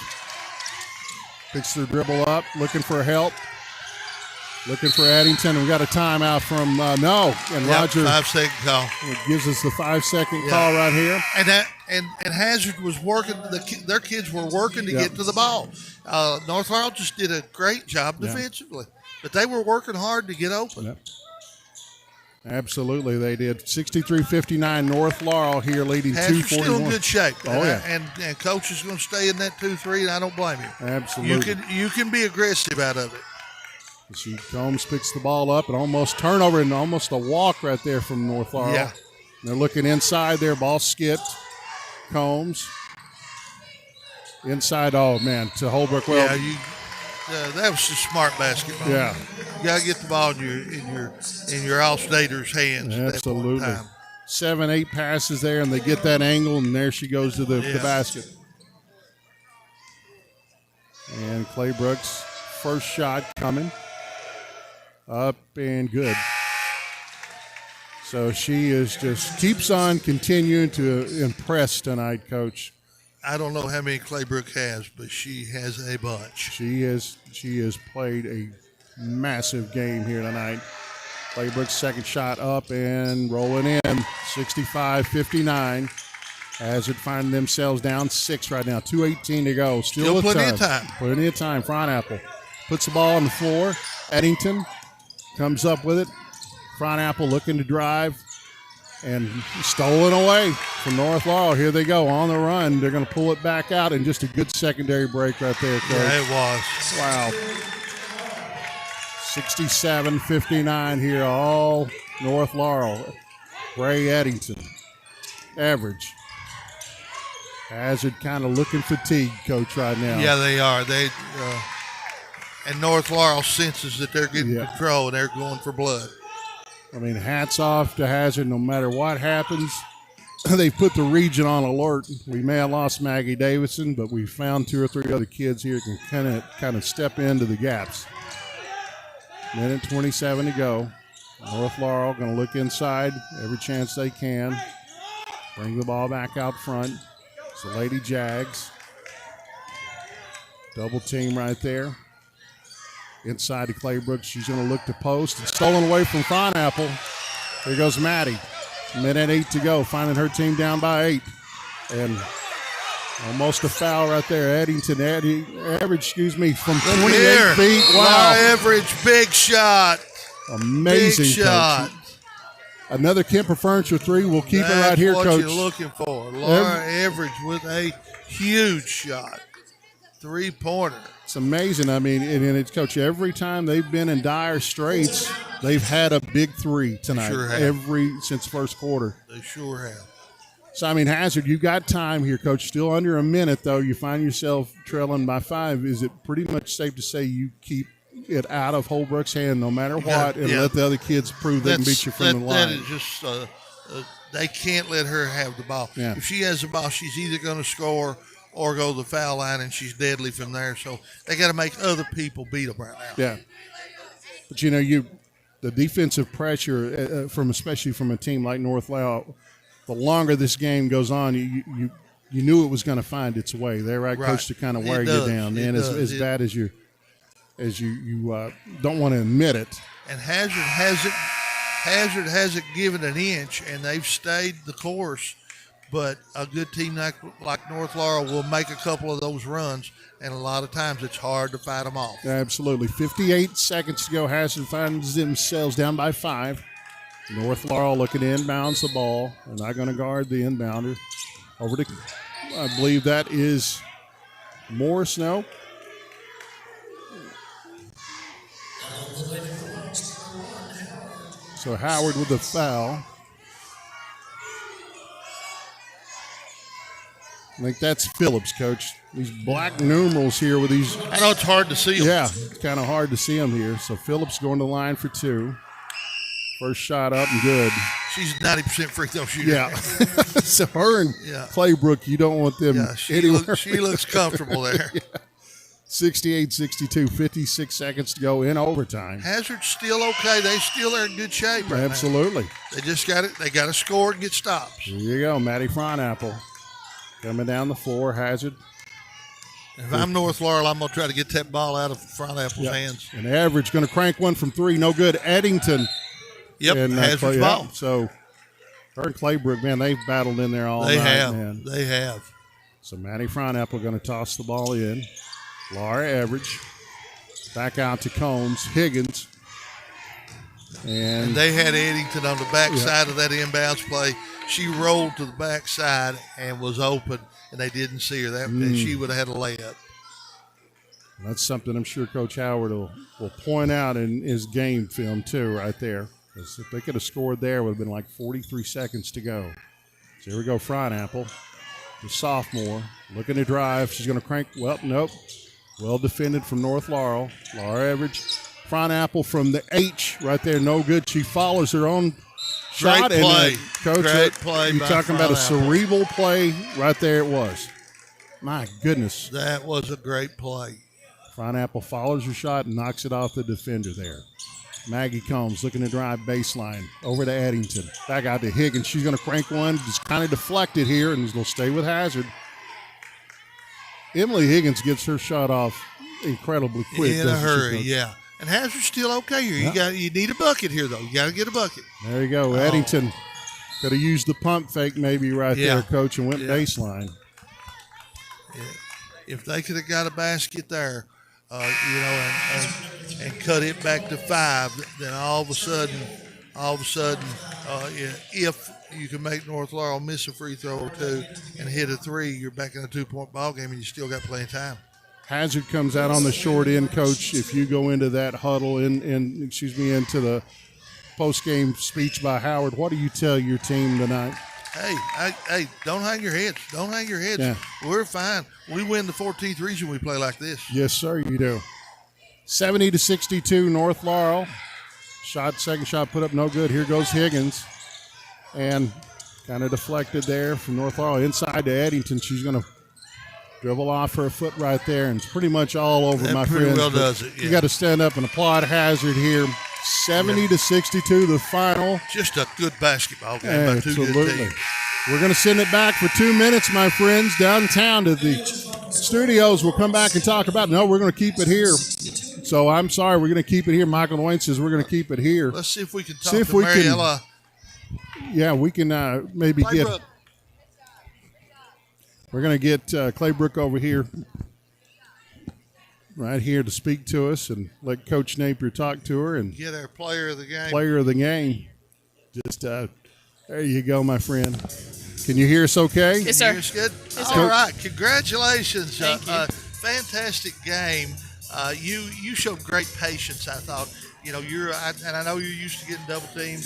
Picks their dribble up, looking for help. Looking for Addington. We got a timeout from Roger. 5-second call. Gives us the 5-second call right here. And Hazard was working. Their kids were working to get to the ball. North Laurel just did a great job defensively, but they were working hard to get open. Yep. Absolutely, they did. 63-59 North Laurel here leading 2-41. Hazard's still in good shape. Oh, yeah. And Coach is going to stay in that 2-3, and I don't blame you. Absolutely. You can be aggressive out of it. Combs picks the ball up and almost turnover and almost a walk right there from North Laurel. Yeah. They're looking inside there. Ball skipped. Combs. Inside, to Holbrook. Well, that was just smart basketball. Yeah. You got to get the ball in your all-staters' hands. Absolutely. 7-8 passes there, and they get that angle, and there she goes to the basket. And Claybrook's first shot coming. Up and good. So she keeps on continuing to impress tonight, Coach. I don't know how many Claybrook has, but she has a bunch. She has played a massive game here tonight. Claybrook's second shot up and rolling in. 65-59. Hazard finding themselves down 6 right now. 2:18 to go. Still plenty of time. Plenty of time. Fronapple puts the ball on the floor. Eddington comes up with it. Fronapple looking to drive. And stolen away from North Laurel. Here they go on the run. They're going to pull it back out, and just a good secondary break right there, Coach. Yeah, it was. Wow. 67-59 here, all North Laurel. Bray Eddington. Average. Hazard kind of looking fatigued, Coach, right now. Yeah, they are. And North Laurel senses that they're getting control and they're going for blood. I mean, hats off to Hazard. No matter what happens, they put the region on alert. We may have lost Maggie Davidson, but we found 2 or 3 other kids here who can kind of step into the gaps. Minute 27 to go. North Laurel going to look inside every chance they can. Bring the ball back out front. It's the Lady Jags. Double team right there. Inside to Claybrook. She's going to look to post. It's stolen away from Fronapple. Here goes Maddie. Minute 8 to go. Finding her team down by 8. And almost a foul right there. Eddington average, from 28 feet. Wow. Average, big shot. Amazing big shot. Coach. Another Kemper Furniture 3. We'll keep it right here, Coach. Coach. That's what you're looking for. Laura Average with a huge shot. 3-pointer. It's amazing. I mean, and it's, Coach, every time they've been in dire straits, they've had a big 3 tonight. Sure have. Since first quarter. They sure have. So, I mean, Hazard, you got time here, Coach. Still under a minute, though. You find yourself trailing by 5. Is it pretty much safe to say you keep it out of Holbrook's hand no matter what and let the other kids prove they can beat you from the line? That is just they can't let her have the ball. Yeah. If she has the ball, she's either going to score or go to the foul line, and she's deadly from there. So they got to make other people beat them right now. Yeah. But, the defensive pressure, especially from a team like North Laurel, the longer this game goes on, you knew it was going to find its way. They're right, Coach, to kind of wear you down. And as bad as you don't want to admit it. And Hazard hasn't given an inch, and they've stayed the course. But a good team like North Laurel will make a couple of those runs, and a lot of times it's hard to fight them off. Absolutely. 58 seconds to go. Hazard finds themselves down by 5. North Laurel looking to inbounds the ball. They're not going to guard the inbounder. Over to, I believe that is Morris, no? So Howard with the foul. I think that's Phillips, Coach. These black numerals here with these. I know it's hard to see them. Yeah, kind of hard to see them here. So Phillips going to the line for 2. First shot up and good. She's a 90% free throw shooter. Yeah. So her and Claybrook, you don't want them anywhere. She looks comfortable there. 68-62, 56 seconds to go in overtime. Hazard's still okay. They still are in good shape right Absolutely. now. They just got it. They got to score and get stops. Here you go, Maddie Fronapple. Coming down the floor, Hazard. If I'm North Laurel, I'm going to try to get that ball out of Frontapple's hands. And Average going to crank one from 3. No good. Eddington. Yep, Hazard's ball. So her and Claybrook, man, they've battled in there all night, man. They have. So Maddie Fronapple going to toss the ball in. Laura Average. Back out to Combs. Higgins. And they had Eddington on the backside of that inbounds play. She rolled to the backside and was open, and they didn't see her. She would have had a layup. That's something I'm sure Coach Howard will point out in his game film, too, right there. Because if they could have scored there, it would have been like 43 seconds to go. So here we go, Fronapple, the sophomore, looking to drive. She's going to crank. Well, nope. Well defended from North Laurel. Laura Average. Fronapple from the H right there, no good. She follows her own shot. Great play. Coach, Great play. You're talking about a cerebral play. Right there it was. My goodness. That was a great play. Fronapple follows her shot and knocks it off the defender there. Maggie Combs looking to drive baseline over to Eddington. Back out to Higgins. She's going to crank one. Just kind of deflected here, and will stay with Hazard. Emily Higgins gets her shot off incredibly quick. In a hurry, yeah. And Hazard's still okay here. Yeah. You need a bucket here, though. You got to get a bucket. There you go. Eddington could have used the pump fake maybe there, Coach, and went baseline. Yeah. If they could have got a basket there, and cut it back to 5, then all of a sudden, if you can make North Laurel miss a free throw or 2 and hit a 3, you're back in a 2-point ball game, and you still got plenty of time. Hazard comes out on the short end, Coach. If you go into that huddle into the post-game speech by Howard, what do you tell your team tonight? Hey, don't hang your heads. Don't hang your heads. Yeah. We're fine. We win the 14th region we play like this. Yes, sir, you do. 70-62, North Laurel. Second shot put up no good. Here goes Higgins. And kind of deflected there from North Laurel inside to Eddington. She's going to dribble off her foot right there, and it's pretty much all over, that my pretty friends. well does it, yeah. You got to stand up and applaud Hazard here. 70-62, the final. Just a good basketball game by two good Absolutely. teams. We're going to send it back for 2 minutes, my friends, downtown to the studios. We'll come back and talk about it. No, we're going to keep it here. So I'm sorry, we're going to keep it here. Michael Dwayne says we're going to keep it here. Let's see if we can talk to Mariella. Yeah, we can maybe Claybrook. we're going to get Claybrook over here, right here to speak to us and let Coach Napier talk to her and Get our player of the game. player of the game. Just there you go, my friend. Can you hear us okay? Yes, sir. It's good. Yes, All sir. right, congratulations. Thank you. Fantastic game. You showed great patience, I thought. You know, and I know you're used to getting double teamed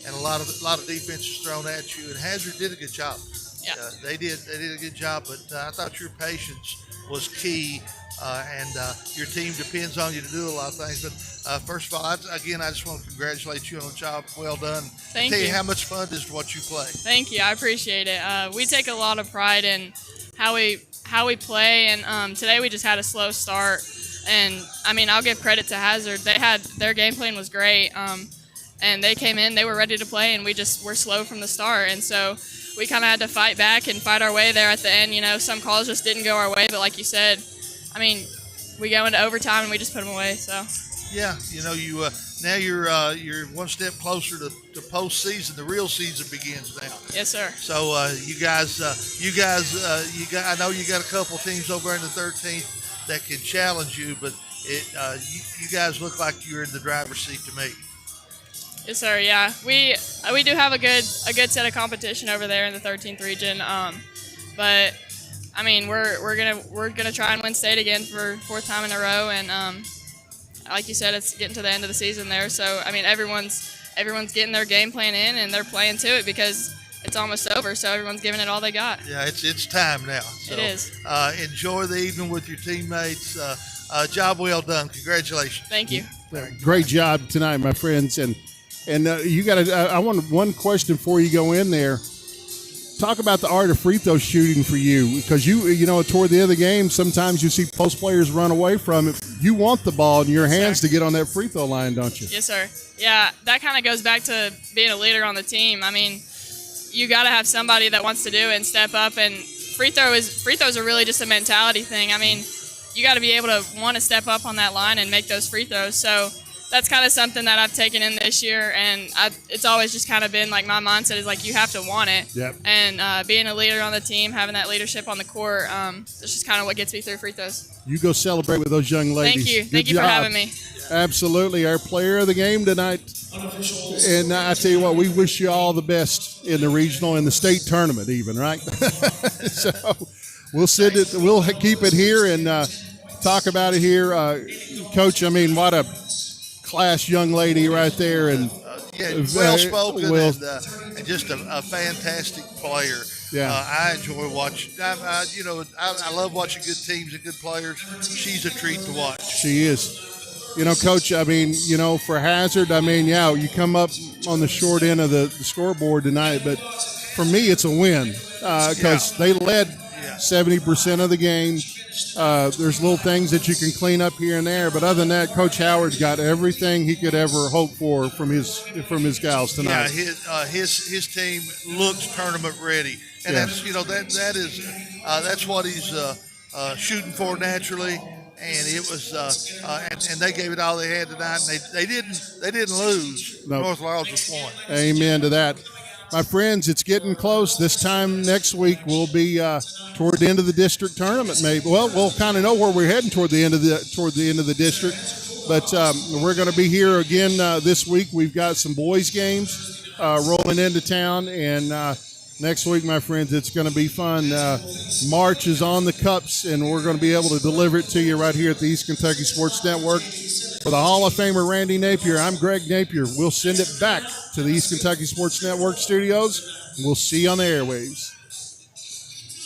and a lot of defense is thrown at you. And Hazard did a good job. Yeah. They did a good job, but I thought your patience was key. And your team depends on you to do a lot of things. But first of all, I just want to congratulate you on a job well done. Thank Tell you you. how much fun it is to watch you play. Thank you. I appreciate it. We take a lot of pride in how we play, and today we just had a slow start. And I mean, I'll give credit to Hazard. Their game plan was great, and they came in, they were ready to play, and we just were slow from the start. And so we kind of had to fight back and fight our way there at the end. You know, some calls just didn't go our way, but like you said, I mean, we go into overtime and we just put them away. So. Yeah, you know, now you're one step closer to postseason. The real season begins now. Yes, sir. So I know you got a couple teams over in the 13th that can challenge you, but you guys look like you're in the driver's seat to me. Yes, sir. Yeah, we do have a good set of competition over there in the 13th region. But I mean, we're gonna try and win state again for fourth time in a row, and like you said, it's getting to the end of the season there. So I mean, everyone's getting their game plan in, and they're playing to it because it's almost over. So everyone's giving it all they got. Yeah, it's time now. So, it is. Enjoy the evening with your teammates. Job well done. Congratulations. Thank you. Great job tonight, my friends. And you got I want one question before you go in there. Talk about the art of free throw shooting for you, because you know toward the end of the game, sometimes you see post players run away from it. You want the ball in your hands to get on that free throw line, don't you? Yes, sir. Yeah, that kind of goes back to being a leader on the team. I mean, you got to have somebody that wants to do it and step up. And free throws are really just a mentality thing. I mean, you got to be able to want to step up on that line and make those free throws. So that's kind of something that I've taken in this year, and it's always just kind of been like my mindset is like you have to want it. Yep. And being a leader on the team, having that leadership on the court, that's just kind of what gets me through free throws. You go celebrate with those young ladies. Thank you. Good Thank you job. for having me. Absolutely. Our player of the game tonight. And I tell you what, we wish you all the best in the regional and the state tournament even, right? So we'll keep it here and talk about it here. Coach, I mean, what a class young lady right there. And well spoken and just a fantastic player. Yeah. I enjoy watching. I love watching good teams and good players. She's a treat to watch. She is. You know, Coach, I mean, you know, for Hazard, I mean, yeah, you come up on the short end of the scoreboard tonight, but for me, it's a win because they led 70% of the game. There's little things that you can clean up here and there, but other than that, Coach Howard's got everything he could ever hope for from his gals tonight. Yeah, his team looks tournament ready, and that's that's what he's shooting for naturally. And it was, and they gave it all they had tonight. And they didn't lose. Nope. North Laurel just won. Amen to that, my friends. It's getting close. This time next week we'll be toward the end of the district tournament. Maybe. Well, we'll kind of know where we're heading toward the end of the district. But we're going to be here again this week. We've got some boys games rolling into town, and next week, my friends, it's going to be fun. March is on the cups, and we're going to be able to deliver it to you right here at the East Kentucky Sports Network. For the Hall of Famer Randy Napier, I'm Greg Napier. We'll send it back to the East Kentucky Sports Network studios, and we'll see you on the airwaves.